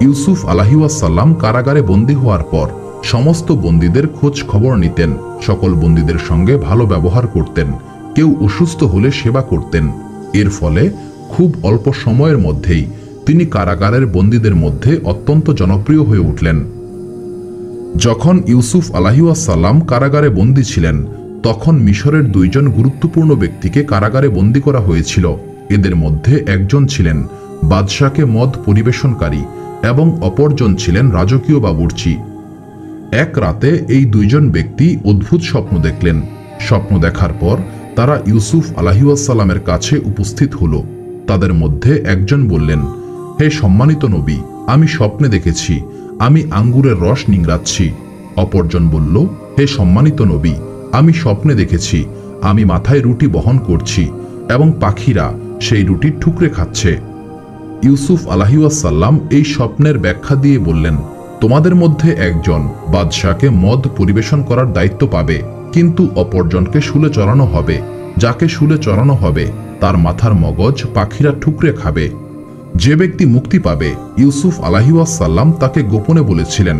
ইউসুফ আলাইহিসসালাম কারাগারে বন্দী হওয়ার পর সমস্ত বন্দীদের খোঁজ খবর নিতেন, সকল বন্দীদের সঙ্গে ভালো ব্যবহার করতেন, কেউ অসুস্থ হলে সেবা করতেন। এর ফলে খুব অল্প সময়ের মধ্যেই তিনি কারাগারের বন্দীদের মধ্যে অত্যন্ত জনপ্রিয় হয়ে উঠলেন। যখন ইউসুফ আলাইহিসসালাম কারাগারে বন্দী ছিলেন, তখন মিশরের 2 জন গুরুত্বপূর্ণ ব্যক্তিকে কারাগারে বন্দী করা হয়েছিল। এদের মধ্যে একজন ছিলেন বাদশাকে মদ পরিবেশনকারী এবং অপরজন ছিলেন রাজকীয় বাবুর্চি। এক রাতে এই 2 জন ব্যক্তি অদ্ভুত স্বপ্ন দেখলেন। স্বপ্ন দেখার পর তারা ইউসুফ আলাইহিসসালামের কাছে উপস্থিত হলো। তাদের মধ্যে একজন বললেন, হে সম্মানিত নবী, আমি স্বপ্নে দেখেছি আমি আঙ্গুরের রস নিংড়াচ্ছি। অপরজন বলল, হে সম্মানিত নবী, আমি স্বপ্নে দেখেছি আমি মাথায় রুটি বহন করছি এবং পাখিরা সেই রুটি ঠুকরে খাচ্ছে। ইউসুফ আলাইহিসসালাম এই স্বপ্নের ব্যাখ্যা দিয়ে বললেন, তোমাদের মধ্যে একজন বাদশাকে মদ পরিবেশন করার দায়িত্ব পাবে, কিন্তু অপরজনকে শুলে চড়ানো হবে। যাকে শুলে চড়ানো হবে তার মাথার মগজ পাখিরা ঠুকরে খাবে। যে ব্যক্তি মুক্তি পাবে, ইউসুফ আলাইহিসসালাম তাকে গোপনে বলেছিলেন,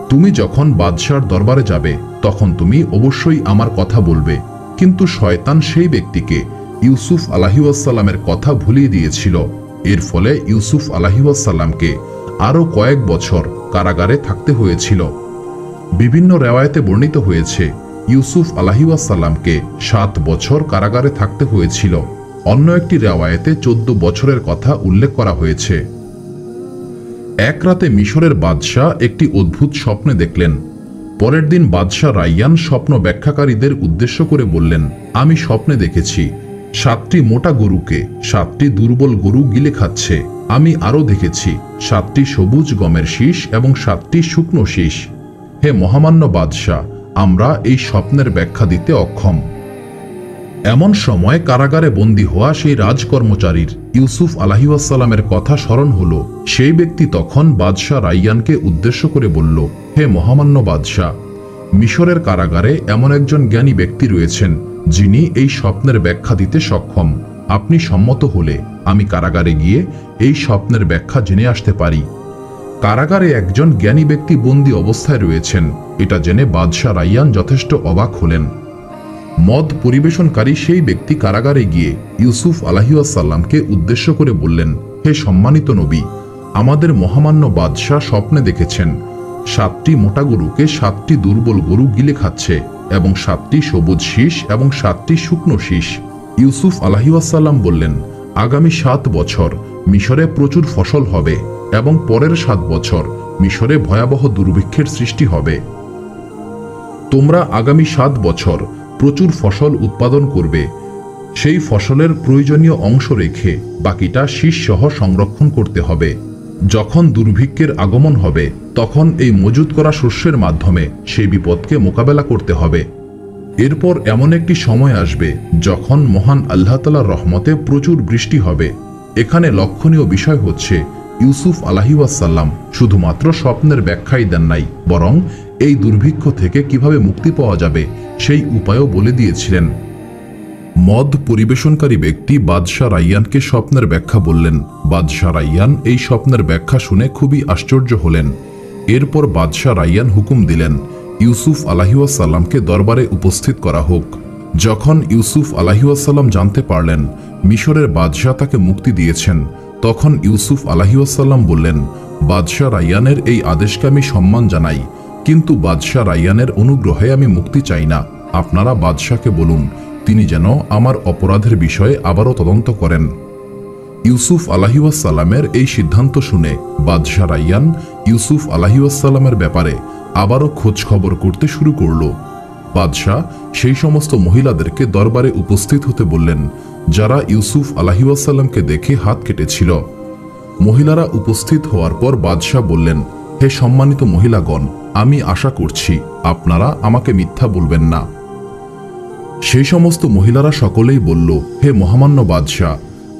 তুমি যখন বাদশার দরবারে যাবে তখন তুমি অবশ্যই আমার কথা বলবে। কিন্তু শয়তান সেই ব্যক্তিকে ইউসুফ আলাইহিসসালামের কথা ভুলিয়ে দিয়েছিল। এর ফলে ইউসুফ আলাইহিসসালামকে আরও কয়েক বছর কারাগারে থাকতে হয়েছিল। বিভিন্ন রেওয়ায়েতে বর্ণিত হয়েছে ইউসুফ আলাইহিসসালামকে 7 বছর কারাগারে থাকতে হয়েছিল। অন্য একটি রেওয়ায়েতে 14 বছরের কথা উল্লেখ করা হয়েছে। এক রাতে মিশরের বাদশাহ একটি অদ্ভুত স্বপ্নে দেখলেন। পরের দিন বাদশাহ রায়্যান স্বপ্ন ব্যাখ্যাকারীদের উদ্দেশ্য করে বললেন, আমি স্বপ্নে দেখেছি 7টি মোটা গরুকে 7টি দুর্বল গরু গিলে খাচ্ছে। আমি আরও দেখেছি 7টি সবুজ গমের শীষ এবং 7টি শুকনো শীষ। হে মহামান্য বাদশাহ, আমরা এই স্বপ্নের ব্যাখ্যা দিতে অক্ষম। এমন সময় কারাগারে বন্দী হওয়া সেই রাজকর্মচারীর ইউসুফ আলাইহিসসালামের কথা স্মরণ হল। সেই ব্যক্তি তখন বাদশাহ রায়্যানকে উদ্দেশ্য করে বলল, হে মহামান্য বাদশাহ, মিশরের কারাগারে এমন একজন জ্ঞানী ব্যক্তি রয়েছেন যিনি এই স্বপ্নের ব্যাখ্যা দিতে সক্ষম। আপনি সম্মত হলে আমি কারাগারে গিয়ে এই স্বপ্নের ব্যাখ্যা জেনে আসতে পারি। কারাগারে একজন জ্ঞানী ব্যক্তি বন্দী অবস্থায় রয়েছেন, এটা জেনে বাদশাহ রায়্যান যথেষ্ট অবাক হলেন। মদ পরিবেশনকারী সেই ব্যক্তি কারাগারে গিয়ে ইউসুফ আলাইহিসসালামকে উদ্দেশ্য করে বললেন, হে সম্মানিত নবী, আমাদের মহামান্য বাদশাহ স্বপ্নে দেখেছেন 7টি মোটা গরুকে 7টি দুর্বল গরু গিলে খাচ্ছে এবং 7টি সবুজ শীষ এবং 7টি শুকনো শীষ। ইউসুফ আলাইহিসসালাম বললেন, আগামী 7 বছর মিশরে প্রচুর ফসল হবে এবং পরের 7 বছর মিশরে ভয়াবহ দুর্ভিক্ষের সৃষ্টি হবে। তোমরা আগামী 7 বছর প্রচুর ফসল উৎপাদন করবে। সেই ফসলের প্রয়োজনীয় অংশ রেখে বাকিটা শীষসহ সংরক্ষণ করতে হবে। যখন দুর্ভিক্ষের আগমন হবে তখন এই মজুত করা শস্যের মাধ্যমে সেই বিপদকে মোকাবেলা করতে হবে। এরপর এমন একটি সময় আসবে যখন মহান আল্লাহ তাআলার রহমতে প্রচুর বৃষ্টি হবে। এখানে লক্ষণীয় বিষয় হচ্ছে ইউসুফ আলাইহিসসালাম শুধুমাত্র স্বপ্নের ব্যাখ্যাই দেন নাই, বরং এই দুর্ভিক্ষ থেকে কিভাবে মুক্তি পাওয়া যাবে সেই উপায়ও বলে দিয়েছিলেন। মদ পরিবেশনকারী ব্যক্তি বাদশাহ রায়্যানকে স্বপ্নের ব্যাখ্যা বললেন। বাদশাহ রায়্যান এই স্বপ্নের ব্যাখ্যা শুনে খুবই আশ্চর্য হলেন। এরপর বাদশাহ রায়্যান হুকুম দিলেন, ইউসুফ আলাইহিসসালামকে দরবারে উপস্থিত করা হোক। যখন ইউসুফ আলাইহিসসালাম জানতে পারলেন মিশরের বাদশাহ তাকে মুক্তি দিয়েছেন, তখন ইউসুফ আলাইহিসসালাম বললেন, বাদশাহ রায়্যানের এই আদেশকে আমি সম্মান জানাই, কিন্তু বাদশাহ রায়্যানের অনুগ্রহে আমি মুক্তি চাই না। আপনারা বাদশাহকে বলুন তিনি যেন আমার অপরাধের বিষয়ে আবারও তদন্ত করেন। ইউসুফ আলাইহিসসালামের এই সিদ্ধান্ত শুনে বাদশাহ রায়্যান ইউসুফ আলাইহিসসালামের ব্যাপারে আবারও খোঁজ খবর করতে শুরু করল। বাদশাহ সেই সমস্ত মহিলাদেরকে দরবারে উপস্থিত হতে বললেন যারা ইউসুফ আলাইহিসসালামকে দেখে হাত কেটেছিল। মহিলারা উপস্থিত হওয়ার পর বাদশাহ বললেন, হে সম্মানিত মহিলাগণ, আমি আশা করছি আপনারা আমাকে মিথ্যা বলবেন না। সেই সমস্ত মহিলারা সকলেই বলল, হে মহামান্য বাদশাহ,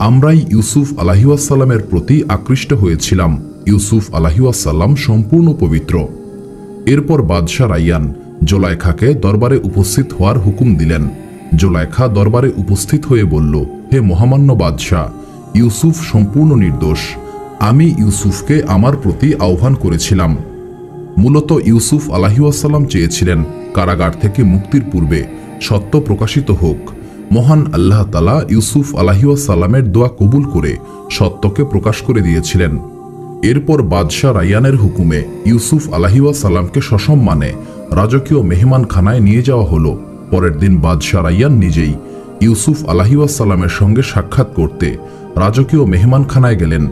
আমরাই ইউসুফ আলাইহিসসালামের প্রতি আকৃষ্ট হয়েছিলাম। ইউসুফ আলাইহিসসালাম সম্পূর্ণ পবিত্র। এরপর বাদশাহ রায়্যান জোলাইখাকে দরবারে উপস্থিত হওয়ার হুকুম দিলেন। জোলাইখা দরবারে উপস্থিত হয়ে বলল, হে মহামান্য বাদশাহ, ইউসুফ সম্পূর্ণ নির্দোষ। আমি ইউসুফকে আমার প্রতি আহ্বান করেছিলাম। মূলত ইউসুফ আলাইহিসসালাম চেয়েছিলেন কারাগার থেকে মুক্তির পূর্বে সত্য প্রকাশিত হোক। মহান আল্লাহ তাআলা ইউসুফ আলাইহিসসালামের দোয়া কবুল করে সত্যকে প্রকাশ করে দিয়েছিলেন। এরপর বাদশাহ রায়্যানের হুকুমে ইউসুফ আলাইহিসসালামকে সসম্মানে রাজকীয় মেহমানখানায় নিয়ে যাওয়া হলো। পরের দিন বাদশাহ রায়্যান নিজেই ইউসুফ আলাইহিসসালামের সঙ্গে সাক্ষাৎ করতে রাজকীয় মেহমানখানায় গেলেন।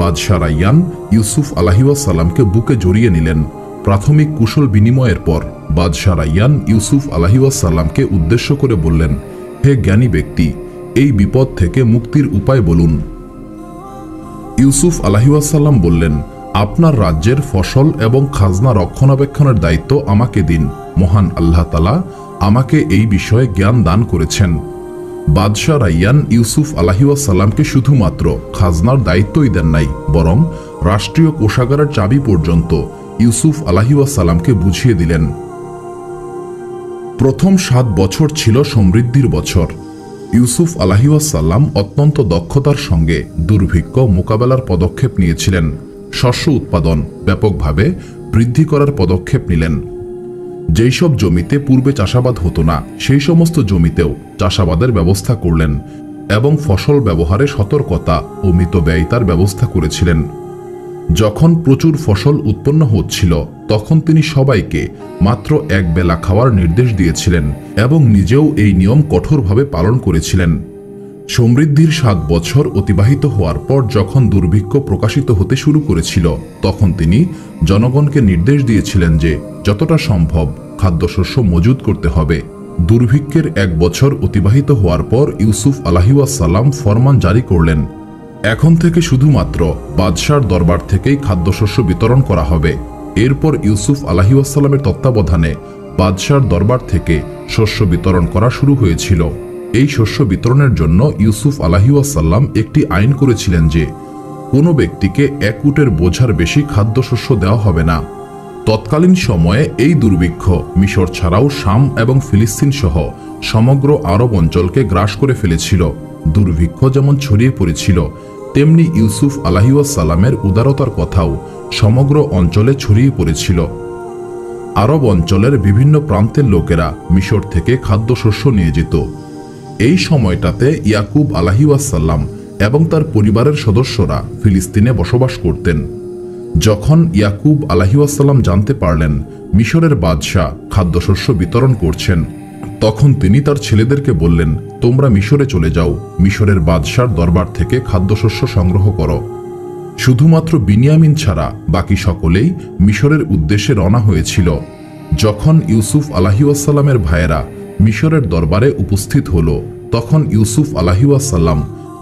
বাদশাহ রায়্যান ইউসুফ আলাইহিসসালামকে বুকে জড়িয়ে নিলেন। প্রাথমিক কুশল বিনিময়ের পর বাদশাহ রায়্যান ইউসুফ আলাইহিসসালামকে উদ্দেশ্য করে বললেন, হে জ্ঞানী ব্যক্তি, এই বিপদ থেকে মুক্তির উপায় বলুন। ইউসুফ আলাইহিসসালাম বললেন, আপনার রাজ্যের ফসল এবং খাজনা রক্ষণাবেক্ষণের দায়িত্ব আমাকে দিন। মহান আল্লাহ তাআলা আমাকে এই বিষয়ে জ্ঞান দান করেছেন। বাদশাহ রায়্যান ইউসুফ আলাইহিসসালামকে শুধুমাত্র খাজনার দায়িত্বই দেন নাই, বরং রাষ্ট্রীয় কোষাগারের চাবি পর্যন্ত ইউসুফ আলাইহিসসালামকে বুঝিয়ে দিলেন। প্রথম 7 বছর ছিল সমৃদ্ধির বছর। ইউসুফ আলাইহিসসালাম অত্যন্ত দক্ষতার সঙ্গে দুর্ভিক্ষ মোকাবেলার পদক্ষেপ নিয়েছিলেন। শস্য উৎপাদন ব্যাপকভাবে বৃদ্ধি করার পদক্ষেপ নিলেন। যেই সব জমিতে পূর্বে চাষাবাদ হতো না সেই সমস্ত জমিতেও চাষাবাদের ব্যবস্থা করলেন এবং ফসল ব্যবহারে সতর্কতা ও মিতব্যয়িতার ব্যবস্থা করেছিলেন। যখন প্রচুর ফসল উৎপন্ন হচ্ছিল তখন তিনি সবাইকে মাত্র এক বেলা খাওয়ার নির্দেশ দিয়েছিলেন এবং নিজেও এই নিয়ম কঠোরভাবে পালন করেছিলেন। সমৃদ্ধির 7 বছর অতিবাহিত হওয়ার পর যখন দুর্ভিক্ষ প্রকাশিত হতে শুরু করেছিল, তখন তিনি জনগণকে নির্দেশ দিয়েছিলেন যে যতটা সম্ভব খাদ্যশস্য মজুত করতে হবে। দুর্ভিক্ষের 1 বছর অতিবাহিত হওয়ার পর ইউসুফ আলাইহিসসালাম ফরমান জারি করলেন, এখন থেকে শুধুমাত্র বাদশার দরবার থেকেই খাদ্যশস্য বিতরণ করা হবে। এরপর ইউসুফ আলাইহিসসালামের তত্ত্বাবধানে বাদশার দরবার থেকে শস্য বিতরণ করা শুরু হয়েছিল। এই শস্য বিতরণের জন্য ইউসুফ আলাইহিসসালাম একটি আইন করেছিলেন যে কোনো ব্যক্তিকে 1 উটের বোঝার বেশি খাদ্যশস্য দেওয়া হবে না। তৎকালীন সময়ে এই দুর্ভিক্ষ মিশর ছাড়াও শাম এবং ফিলিস্তিন সহ সমগ্র আরব অঞ্চলকে গ্রাস করে ফেলেছিল। দুর্ভিক্ষ যেমন ছড়িয়ে পড়েছিল, তেমনি ইউসুফ আলাইহিসসালামের উদারতার কথাও সমগ্র অঞ্চলে ছড়িয়ে পড়েছিল। আরব অঞ্চলের বিভিন্ন প্রান্তের লোকেরা মিশর থেকে খাদ্যশস্য নিয়ে যেত। এই সময়টাতে ইয়াকুব আলাইহিসসালাম এবং তার পরিবারের সদস্যরা ফিলিস্তিনে বসবাস করতেন। যখন ইয়াকুব আলাইহিসসালাম জানতে পারলেন মিশরের বাদশাহ খাদ্যশস্য বিতরণ করছেন, তখন তিনি তার ছেলেদেরকে বললেন, তোমরা মিশরে চলে যাও, মিশরের বাদশার দরবার থেকে খাদ্যশস্য সংগ্রহ করো। শুধুমাত্র বিনিয়ামিন ছাড়া বাকি সকলেই মিশরের উদ্দেশ্যে রওনা হয়েছিল। যখন ইউসুফ আলাইহিসসালামের ভাইয়েরা মিশরের দরবারে উপস্থিত হল, তখন ইউসুফ আলাইহিসসালাম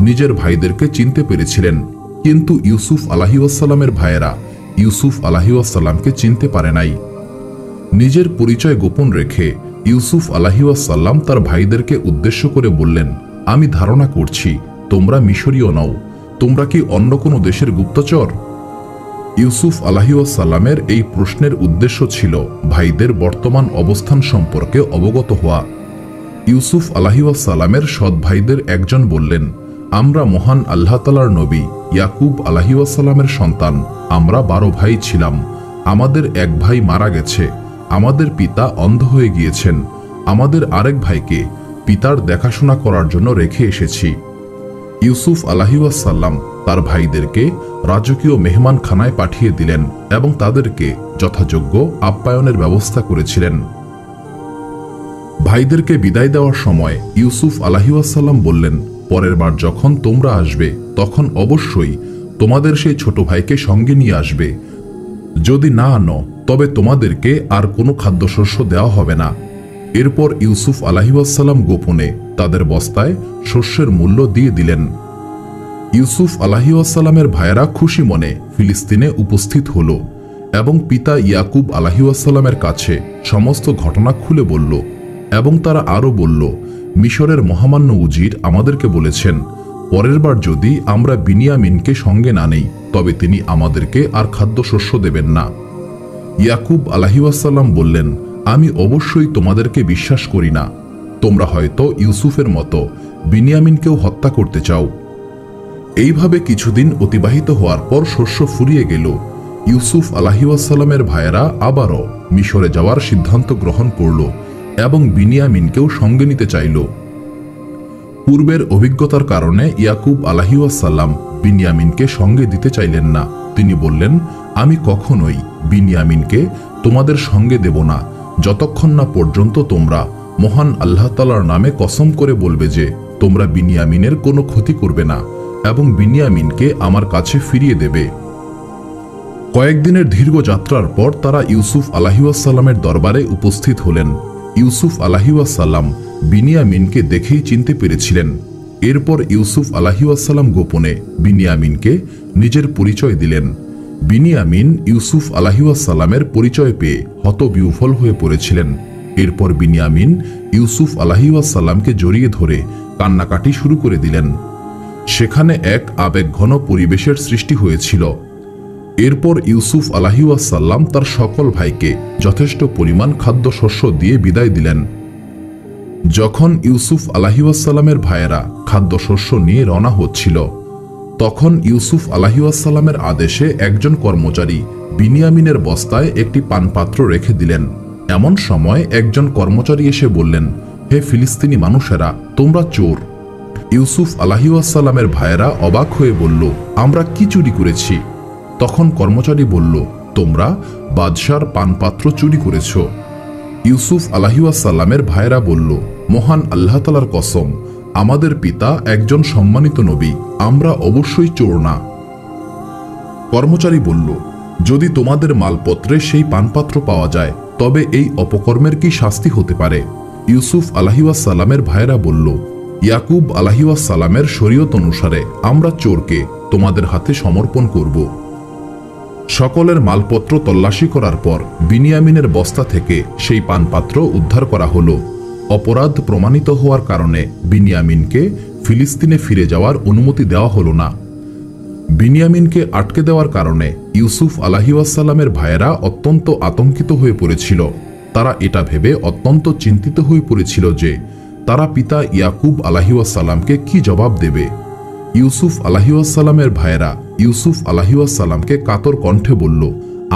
নিজের ভাইদেরকে চিনতে পেরেছিলেন, কিন্তু ইউসুফ আলাইহিসসালামের ভাইয়েরা ইউসুফ আলাইহিসসালামকে চিনতে পারে নাই। নিজের পরিচয় গোপন রেখে ইউসুফ আলাইহিসসালাম তার ভাইদেরকে উদ্দেশ্য করে বললেন, আমি ধারণা করছি তোমরা মিশরীয় নও, তোমরা কি অন্য কোনো দেশের গুপ্তচর? ইউসুফ আলাইহিসসালামের এই প্রশ্নের উদ্দেশ্য ছিল ভাইদের বর্তমান অবস্থান সম্পর্কে অবগত হওয়া। ইউসুফ আলাইহিসসালামের সৎ ভাইদের একজন বললেন, আমরা মহান আল্লাহ তাআলার নবী ইয়াকুব আলাইহিসসালামের সন্তান, আমরা 12 ভাই ছিলাম। আমাদের এক ভাই মারা গেছে, আমাদের পিতা অন্ধ হয়ে গিয়েছেন, আমাদের আরেক ভাইকে পিতার দেখাশোনা করার জন্য রেখে এসেছি। ইউসুফ আলাইহিসসালাম তার ভাইদেরকে রাজকীয় মেহমানখানায় পাঠিয়ে দিলেন এবং তাদেরকে যথাযোগ্য আপ্যায়নের ব্যবস্থা করেছিলেন। ভাইদেরকে বিদায় দেওয়ার সময় ইউসুফ আলাইহিসসালাম বললেন, পরের বার যখন তোমরা আসবে তখন অবশ্যই তোমাদের সেই ছোট ভাইকে সঙ্গে নিয়ে আসবে। যদি না আনো তবে তোমাদেরকে আর কোনো খাদ্যশস্য দেওয়া হবে না। এরপর ইউসুফ আলাইহিসসালাম গোপনে তাদের বস্তায় শস্যের মূল্য দিয়ে দিলেন। ইউসুফ আলাইহিসসালামের ভাইয়েরা খুশি মনে ফিলিস্তিনে উপস্থিত হল এবং পিতা ইয়াকুব আলাইহিসসালামের কাছে সমস্ত ঘটনা খুলে বলল এবং তারা আরও বলল, মিশরের মহামান্য উজির আমাদেরকে বলেছেন, পরের বার যদি আমরা বিনিয়ামিনকে সঙ্গে না নেই তবে তিনি আমাদেরকে আর খাদ্যশস্য দেবেন না। ইয়াকুব আলাইহিসসালাম বললেন, আমি অবশ্যই তোমাদেরকে বিশ্বাস করি না, তোমরা হয়তো ইউসুফের মতো বিনিয়ামিনকেও হত্যা করতে চাও। এইভাবে কিছুদিন অতিবাহিত হওয়ার পর শস্য ফুরিয়ে গেল। ইউসুফ আলাইহিসসালামের ভাইয়েরা আবারও মিশরে যাওয়ার সিদ্ধান্ত গ্রহণ করল এবং বিনিয়ামিনকেও সঙ্গে নিতে চাইল। পূর্বের অভিজ্ঞতার কারণে ইয়াকুব আলাইহিসসালাম বিনিয়ামিনকে সঙ্গে দিতে চাইলেন না। তিনি বললেন, আমি কখনোই বিনিয়ামিনকে তোমাদের সঙ্গে দেব না যতক্ষণ না পর্যন্ত তোমরা মহান আল্লাহ তাআলার নামে কসম করে বলবে যে তোমরা বিনিয়ামিনের কোনো ক্ষতি করবে না এবং বিনিয়ামিনকে আমার কাছে ফিরিয়ে দেবে। কয়েকদিনের দীর্ঘ যাত্রার পর তারা ইউসুফ আলাইহিসসালামের দরবারে উপস্থিত হলেন। ইউসুফ আলাইহিসসালাম বিনিয়ামিনকে দেখেই চিনতে পেরেছিলেন। এরপর ইউসুফ আলাইহিসসালাম গোপনে বিনিয়ামিনকে নিজের পরিচয় দিলেন। বিনিয়ামিন ইউসুফ আলাইহিসসালামের পরিচয় পেয়ে হতবিহ্বল হয়ে পড়েছিলেন। এরপর বিনিয়ামিন ইউসুফ আলাইহিসসালামকে জড়িয়ে ধরে কান্নাকাটি শুরু করে দিলেন। সেখানে এক আবেগঘন পরিবেশের সৃষ্টি হয়েছিল। এরপর ইউসুফ আলাইহিসসালাম তার সকল ভাইকে যথেষ্ট পরিমাণ খাদ্যশস্য দিয়ে বিদায় দিলেন। যখন ইউসুফ আলাইহিসসালামের ভাইয়েরা খাদ্যশস্য নিয়ে রওনা হচ্ছিল, তখন ইউসুফ আলাইহিসসালামের আদেশে একজন কর্মচারী বিনিয়ামিনের বস্তায় একটি পানপাত্র রেখে দিলেন। এমন সময় একজন কর্মচারী এসে বললেন, হে ফিলিস্তিনি মানুষেরা, তোমরা চোর। ইউসুফ আলাইহিসসালামের ভাইয়েরা অবাক হয়ে বলল, আমরা কি চুরি করেছি? তখন কর্মচারী বলল, তোমরা বাদশার পানপাত্র চুরি করেছ। ইউসুফ আলাইহিসসালামের ভাইয়েরা বলল, মহান আল্লাহ তাআলার কসম, আমাদের পিতা একজন সম্মানিত নবী, আমরা অবশ্যই চোর না। কর্মচারী বলল, যদি তোমাদের মালপত্রে সেই পানপাত্র পাওয়া যায় তবে এই অপকর্মের কি শাস্তি হতে পারে? ইউসুফ আলাইহিসসালামের ভাইয়েরা বলল, ইয়াকুব আলাইহিসসালামের শরীয়ত অনুসারে আমরা চোরকে তোমাদের হাতে সমর্পণ করব। সকলের মালপত্র তল্লাশি করার পর বিনিয়ামিনের বস্তা থেকে সেই পানপাত্র উদ্ধার করা হলো। অপরাধ প্রমাণিত হওয়ার কারণে বিনিয়ামিনকে ফিলিস্তিনে ফিরে যাওয়ার অনুমতি দেওয়া হলো না। বিনিয়ামিনকে আটকে দেওয়ার কারণে ইউসুফ আলাইহিসসালামের ভাইয়েরা অত্যন্ত আতঙ্কিত হয়ে পড়েছিল। তারা এটা ভেবে অত্যন্ত চিন্তিত হয়ে পড়েছিল যে তারা পিতা ইয়াকুব আলাইহিসসালামকে কি জবাব দেবে। ইউসুফ আলাইহিসসালামের ভাইয়েরা ইউসুফ আলাইহিসসালামকে কাতর কণ্ঠে বলল,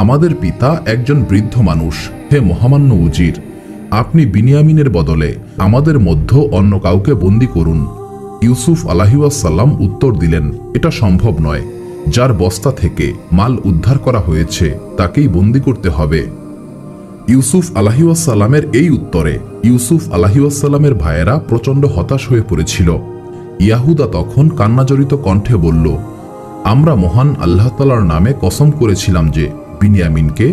আমাদের পিতা একজন বৃদ্ধ মানুষ, হে মহামান্য উজির, আপনি বিনিয়ামিনের বদলে আমাদের মধ্য অন্য কাউকে বন্দী করুন। ইউসুফ আলাইহিসসালাম উত্তর দিলেন, এটা সম্ভব নয়। যার বস্তা থেকে মাল উদ্ধার করা হয়েছে তাকেই বন্দী করতে হবে। ইউসুফ আলাইহিসসালামের এই উত্তরে ইউসুফ আলাইহিসসালামের ভাইয়েরা প্রচণ্ড হতাশ হয়ে পড়েছিল। ইয়াহুদা তখন কান্নাজড়িত কণ্ঠে বলল, আমরা মহান আল্লাহ তাআলার নামে কসম করেছিলাম যে বিনিয়ামিনকে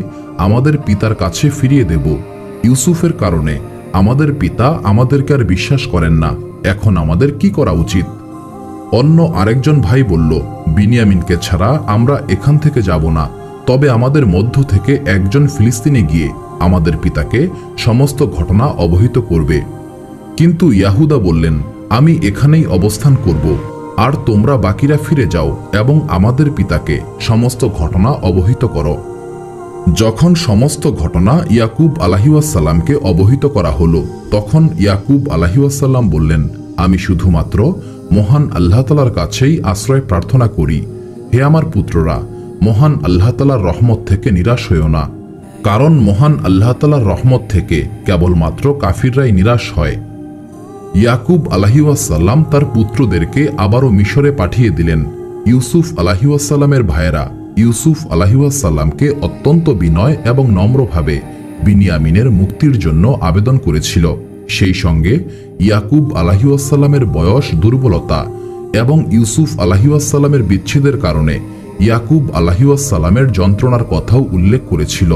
আমাদের পিতার কাছে ফিরিয়ে দেব। ইউসুফের কারণে আমাদের পিতা আমাদেরকে আর বিশ্বাস করেন না। এখন আমাদের কি করা উচিত? অন্য আরেকজন ভাই বলল, বিনিয়ামিনকে ছাড়া আমরা এখান থেকে যাব না, তবে আমাদের মধ্য থেকে একজন ফিলিস্তিনে গিয়ে আমাদের পিতাকে সমস্ত ঘটনা অবহিত করবে। কিন্তু ইয়াহুদা বললেন, আমি এখানেই অবস্থান করব, আর তোমরা বাকিরা ফিরে যাও এবং আমাদের পিতাকে সমস্ত ঘটনা অবহিত করো। যখন সমস্ত ঘটনা ইয়াকুব আলাইহিসসালামকে অবহিত করা হলো, তখন ইয়াকুব আলাইহিসসালাম বললেন, আমি শুধুমাত্র মহান আল্লাহ তাআলার কাছেই আশ্রয় প্রার্থনা করি। হে আমার পুত্ররা, মহান আল্লাহ তাআলার রহমত থেকে নিরাশ হইও না, কারণ মহান আল্লাহ তাআলার রহমত থেকে কেবলমাত্র কাফিররাই নিরাশ হয়। ইয়াকুব আলাইহিসসালাম তার পুত্রদেরকে আবারও মিশরে পাঠিয়ে দিলেন। ইউসুফ আলাইহিসসালামের ভাইয়েরা ইউসুফ আলাইহিসসালামকে অত্যন্ত বিনয় এবং নম্রভাবে বিনিয়ামিনের মুক্তির জন্য আবেদন করেছিল। সেই সঙ্গে ইয়াকুব আলাইহিসসালামের বয়স, দুর্বলতা এবং ইউসুফ আলাইহিসসালামের বিচ্ছেদের কারণে ইয়াকুব আলাইহিসসালামের যন্ত্রণার কথাও উল্লেখ করেছিল।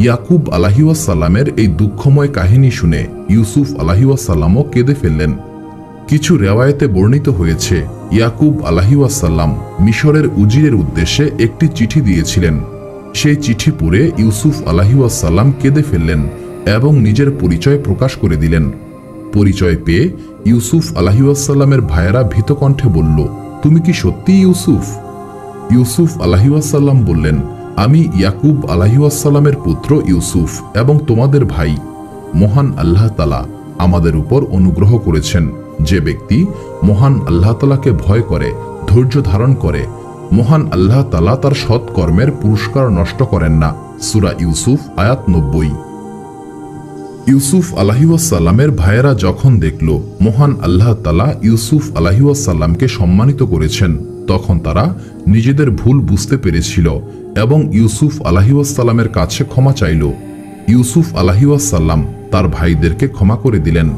ইয়াকুব আলাইহিসসালামের এই দুঃখময় কাহিনী শুনে ইউসুফ আলাইহিসসালামও কেঁদে ফেললেন। কিছু রেওয়ায়েতে বর্ণিত হয়েছে, ইয়াকুব আলাইহিসসালাম মিশরের উজিরের উদ্দেশ্যে একটি চিঠি দিয়েছিলেন। সেই চিঠি পড়ে ইউসুফ আলাইহিসসালাম কেঁদে ফেললেন এবং নিজের পরিচয় প্রকাশ করে দিলেন। পরিচয় পেয়ে ইউসুফ আলাইহিসসালামের ভাইয়েরা ভীতকণ্ঠে বলল, তুমি কি সত্যি ইউসুফ? ইউসুফ আলাইহিসসালাম বললেন, আমি ইয়াকুব আলাইহিসসালামের পুত্র ইউসুফ এবং তোমাদের ভাই। মহান আল্লাহ তাআলা আমাদের উপর অনুগ্রহ করেছেন। যে ব্যক্তি মহান আল্লাহ তাআলাকে ভয় করে, ধৈর্য ধারণ করে, মহান আল্লাহ তাআলা তার সৎকর্মের পুরস্কার নষ্ট করেন না। সূরা ইউসুফ আয়াত 90। ইউসুফ আলাইহিসসালামের ভাইয়েরা যখন দেখল মহান আল্লাহ তাআলা ইউসুফ আলাইহিসসালামকে সম্মানিত করেছেন, তখন তারা নিজেদের ভুল বুঝতে পেরেছিল এবং ইউসুফ আলাইহিসসালামের কাছে ক্ষমা চাইল। ইউসুফ আলাইহিসসালাম তার ভাইদেরকে ক্ষমা করে দিলেন।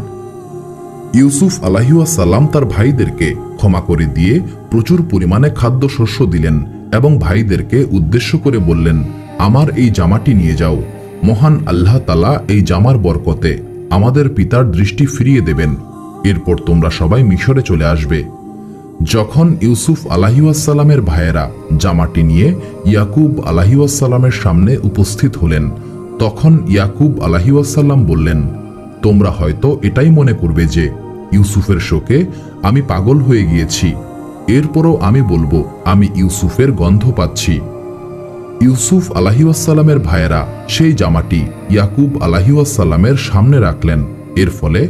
ইউসুফ আলাইহিসসালাম তার ভাইদেরকে ক্ষমা করে দিয়ে প্রচুর পরিমাণে খাদ্যশস্য দিলেন এবং ভাইদেরকে উদ্দেশ্য করে বললেন, আমার এই জামাটি নিয়ে যাও। মহান আল্লাহ তাআলা এই জামার বরকতে আমাদের পিতার দৃষ্টি ফিরিয়ে দেবেন। এরপর তোমরা সবাই মিশরে চলে আসবে। যখন ইউসুফ আলাইহিসসালামের ভাইয়েরা জামাটি নিয়ে ইয়াকুব আলাইহিসসালামের সামনে উপস্থিত হলেন, তখন ইয়াকুব আলাইহিসসালাম বললেন, তোমরা হয়তো এটাই মনে করবে যে ইউসুফের শোকে আমি পাগল হয়ে গিয়েছি। এরপরও আমি বলবো, আমি ইউসুফের গন্ধ পাচ্ছি। ইউসুফ আলাইহিসসালামের ভাইয়েরা সেই জামাটি ইয়াকুব আলাইহিসসালামের সামনে রাখলেন। এর ফলে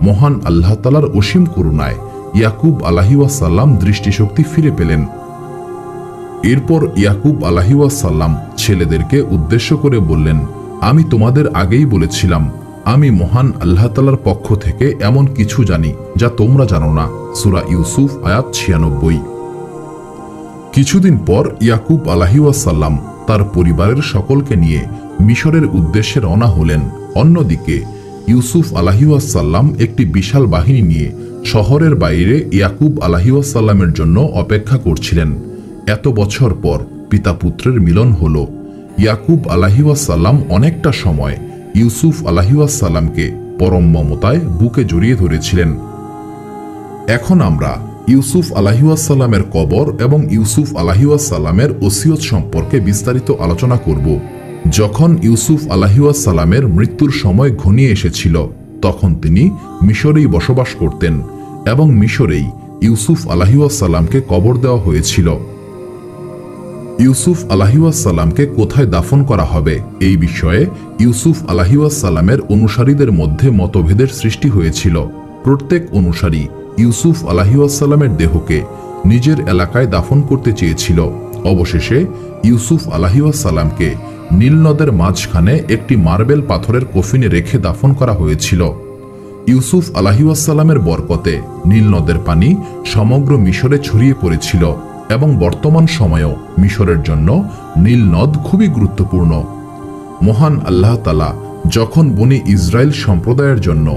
মহান আল্লাহ তাআলার অসীম করুণায় ইয়াকুব আলাইহিসসালাম দৃষ্টিশক্তি ফিরে পেলেন। এরপর ইয়াকুব আলাইহিসসালাম ছেলেদেরকে উদ্দেশ্য করে বললেন, আমি তোমাদের আগেই বলেছিলাম, আমি মহান আল্লাহ তাআলার পক্ষ থেকে এমন কিছু জানি যা তোমরা জানো না। সূরা ইউসুফ আয়াত 96। কিছুদিন পর ইয়াকুব আলাইহিসসালাম তার পরিবারের সকলকে নিয়ে মিশরের উদ্দেশ্যে রওনা হলেন। অন্যদিকে ইউসুফ আলাইহিসসালাম একটি বিশাল বাহিনী নিয়ে শহরের বাইরে ইয়াকুব আলাইহিওয়াসাল্লামের জন্য অপেক্ষা করছিলেন। এত বছর পর পিতা পুত্রের মিলন হল। ইয়াকুব আলাইহিওয়াসাল্লাম অনেকটা সময় ইউসুফ আলাইহিওয়াসাল্লামকে পরম মমতায় বুকে জড়িয়ে ধরেছিলেন। এখন আমরা ইউসুফ আলাইহিওয়াসাল্লামের কবর এবং ইউসুফ আলাইহিওয়াসাল্লামের ওসিয়ত সম্পর্কে বিস্তারিত আলোচনা করব। যখন ইউসুফ আলাইহিওয়াসাল্লামের মৃত্যুর সময় ঘনিয়ে এসেছিল, তখন তিনি মিশরেই বসবাস করতেন এবং মিশরেই ইউসুফ আলাইহিওয়াসাল্লামকে কবর দেওয়া হয়েছিল। ইউসুফ আলাইহিওয়াসাল্লামকে কোথায় দাফন করা হবে এই বিষয়ে ইউসুফ আলাইহিওয়াসাল্লামের অনুসারীদের মধ্যে মতভেদের সৃষ্টি হয়েছিল। প্রত্যেক অনুসারী ইউসুফ আলাইহিওয়াসাল্লামের দেহকে নিজের এলাকায় দাফন করতে চেয়েছিল। অবশেষে ইউসুফ আলাইহিওয়াসাল্লামকে নীল নদের মাঝখানে একটি মার্বেল পাথরের কফিনে রেখে দাফন করা হয়েছিল। ইউসুফ আলাইহিওয়াসাল্লামের বরকতে নীল নদের পানি সমগ্র মিশরে ছড়িয়ে পড়েছিল এবং বর্তমান সময়েও মিশরের জন্য নীল নদ খুবই গুরুত্বপূর্ণ। মহান আল্লাহ তাআলা যখন বনি ইসরায়েল সম্প্রদায়ের জন্য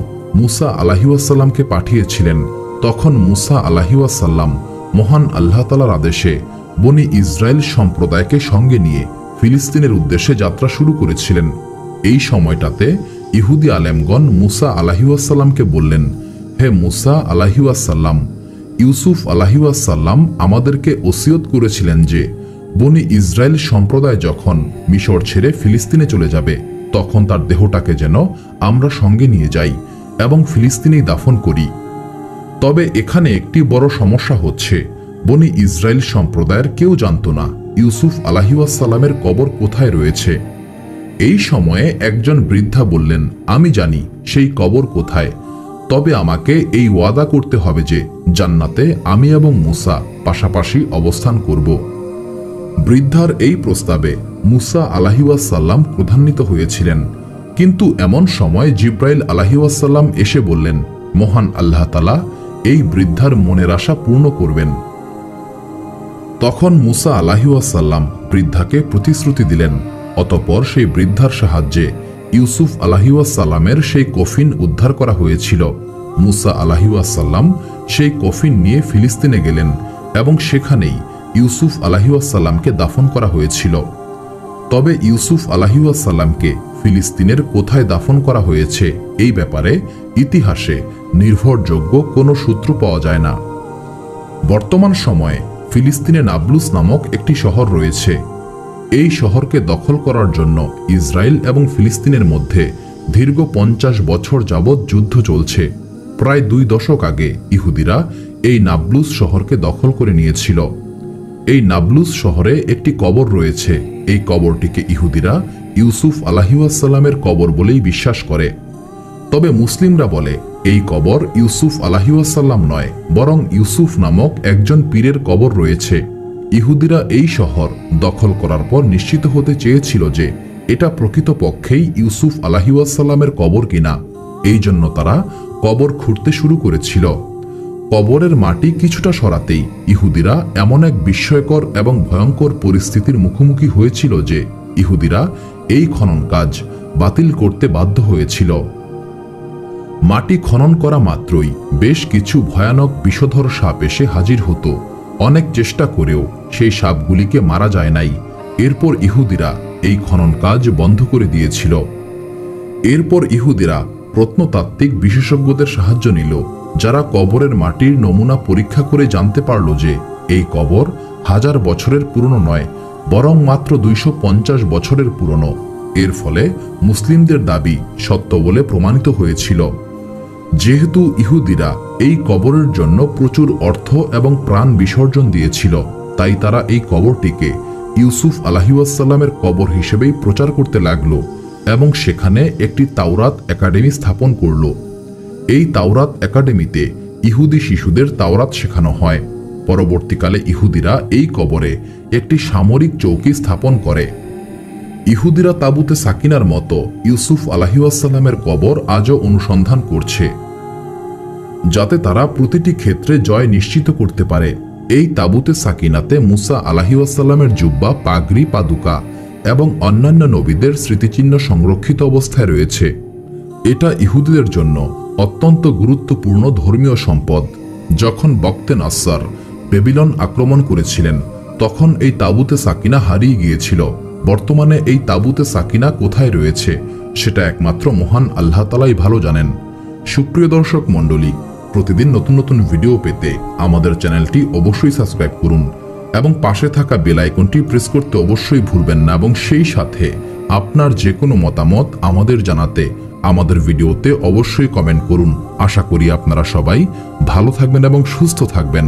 মুসা আলাইহিওয়াসাল্লামকে পাঠিয়েছিলেন, তখন মুসা আলাইহিওয়াসাল্লাম মহান আল্লাহ তাআলার আদেশে বনি ইসরায়েল সম্প্রদায়কে সঙ্গে নিয়ে ফিলিস্তিনের উদ্দেশ্যে যাত্রা শুরু করেছিলেন। এই সময়টাতে ইহুদি আলেমগণ মুসা আলাইহিওয়াসাল্লামকে বললেন, হে মুসা আলাইহিওয়াসাল্লাম, ইউসুফ আলাইহিওয়াসাল্লাম আমাদেরকে ওসিয়ত করেছিলেন যে বনি ইসরায়েল সম্প্রদায় যখন মিশর ছেড়ে ফিলিস্তিনে চলে যাবে, তখন তার দেহটাকে যেন আমরা সঙ্গে নিয়ে যাই এবং ফিলিস্তিনেই দাফন করি। তবে এখানে একটি বড় সমস্যা হচ্ছে, বনি ইসরায়েল সম্প্রদায়ের কেউ জানত না ইউসুফ আলাইহিওয়াসাল্লামের কবর কোথায় রয়েছে। এই সময়ে একজন বৃদ্ধা বললেন, আমি জানি সেই কবর কোথায়, তবে আমাকে এই ওয়াদা করতে হবে যে জান্নাতে আমি এবং মুসা পাশাপাশি অবস্থান করব। বৃদ্ধার এই প্রস্তাবে মুসা আলাইহিওয়াসাল্লাম ক্রোধান্বিত হয়েছিলেন। কিন্তু এমন সময় জিব্রাইল আলাইহিওয়াসাল্লাম এসে বললেন, মহান আল্লাহ তাআলা এই বৃদ্ধার মনের আশা পূর্ণ করবেন। তখন মুসা আলাইহিওয়াসাল্লাম বৃদ্ধাকে প্রতিশ্রুতি দিলেন। অতঃপর সেই বৃদ্ধার সাহায্যে ইউসুফ আলাইহিওয়াসাল্লামের সেই কফিন উদ্ধার করা হয়েছিল। মুসা আলাইহিওয়াসাল্লাম সেই কফিন নিয়ে ফিলিস্তিনে গেলেন এবং সেখানেই ইউসুফ আলাইহিওয়াসাল্লামকে দাফন করা হয়েছিল। তবে ইউসুফ আলাইহিওয়াসাল্লামকে ফিলিস্তিনের কোথায় দাফন করা হয়েছে এই ব্যাপারে ইতিহাসে নির্ভরযোগ্য কোনো সূত্র পাওয়া যায় না। বর্তমান সময়ে ফিলিস্তিনে নাবলুস নামক একটি শহর রয়েছে। এই শহরকে দখল করার জন্য ইসরায়েল এবং ফিলিস্তিনের মধ্যে দীর্ঘ 50 বছর যাবৎ যুদ্ধ চলছে। প্রায় 2 দশক আগে ইহুদিরা এই নাবলুস শহরকে দখল করে নিয়েছিল। এই নাবলুস শহরে একটি কবর রয়েছে। এই কবরটিকে ইহুদিরা ইউসুফ আলাইহিওয়াসাল্লামের কবর বলেই বিশ্বাস করে। তবে মুসলিমরা বলে এই কবর ইউসুফ আলাইহিওয়াসাল্লাম নয়, বরং ইউসুফ নামক একজন পীরের কবর রয়েছে। ইহুদিরা এই শহর দখল করার পর নিশ্চিত হতে চেয়েছিল যে এটা প্রকৃতপক্ষেই ইউসুফ আলাইহিওয়াসাল্লামের কবর কিনা। এই জন্য তারা কবর খুঁড়তে শুরু করেছিল। কবরের মাটি কিছুটা সরাতেই ইহুদিরা এমন এক বিস্ময়কর এবং ভয়ঙ্কর পরিস্থিতির মুখোমুখি হয়েছিল যে ইহুদিরা এই খনন কাজ বাতিল করতে বাধ্য হয়েছিল। মাটি খনন করা মাত্রই বেশ কিছু ভয়ানক বিষধর সাপ এসে হাজির হতো। অনেক চেষ্টা করেও সেই সাপগুলিকে মারা যায় নাই। এরপর ইহুদিরা এই খনন কাজ বন্ধ করে দিয়েছিল। এরপর ইহুদিরা প্রত্নতাত্ত্বিক বিশেষজ্ঞদের সাহায্য নিল, যারা কবরের মাটির নমুনা পরীক্ষা করে জানতে পারল যে এই কবর 1000 বছরের পুরনো নয়, বরং মাত্র 250 বছরের পুরনো। এর ফলে মুসলিমদের দাবি সত্য বলে প্রমাণিত হয়েছিল। যেহেতু ইহুদিরা এই কবরের জন্য প্রচুর অর্থ এবং প্রাণ বিসর্জন দিয়েছিল, তাই তারা এই কবরটিকে ইউসুফ আলাইহিওয়াসাল্লামের কবর হিসেবেই প্রচার করতে লাগল এবং সেখানে একটি তাওরাত একাডেমি স্থাপন করল। এই তাওরাত একাডেমিতে ইহুদি শিশুদের তাওরাত শেখানো হয়। পরবর্তীকালে ইহুদিরা এই কবরে একটি সামরিক চৌকি স্থাপন করে। ইহুদিরা তাবুতে সাকিনার মতো ইউসুফ আলাইহিওয়াসাল্লামের কবর আজও অনুসন্ধান করছে, যাতে তারা প্রতিটি ক্ষেত্রে জয় নিশ্চিত করতে পারে। এই তাবুতে সাকিনাতে মুসা আলাইহিওয়াসাল্লামের জুব্বা, পাগড়ি, পাদুকা এবং অন্যান্য নবীদের স্মৃতিচিহ্ন সংরক্ষিত অবস্থায় রয়েছে। এটা ইহুদিদের জন্য অত্যন্ত গুরুত্বপূর্ণ ধর্মীয় সম্পদ। যখন বক্তে নাসসার বেবিলন আক্রমণ করেছিলেন তখন এই তাবুতে সাকিনা হারিয়ে গিয়েছিল। বর্তমানে এই তাবুতে সাকিনা কোথায় রয়েছে সেটা একমাত্র মহান আল্লাহ তাআলাই ভালো জানেন। সুপ্রিয় দর্শক মণ্ডলী, প্রতিদিন নতুন নতুন ভিডিও পেতে আমাদের চ্যানেলটি অবশ্যই সাবস্ক্রাইব করুন এবং পাশে থাকা বেল আইকনটি প্রেস করতে অবশ্যই ভুলবেন না, এবং সেই সাথে আপনার যে কোনো মতামত আমাদের জানাতে আমাদের ভিডিওতে অবশ্যই কমেন্ট করুন। আশা করি আপনারা সবাই ভালো থাকবেন এবং সুস্থ থাকবেন।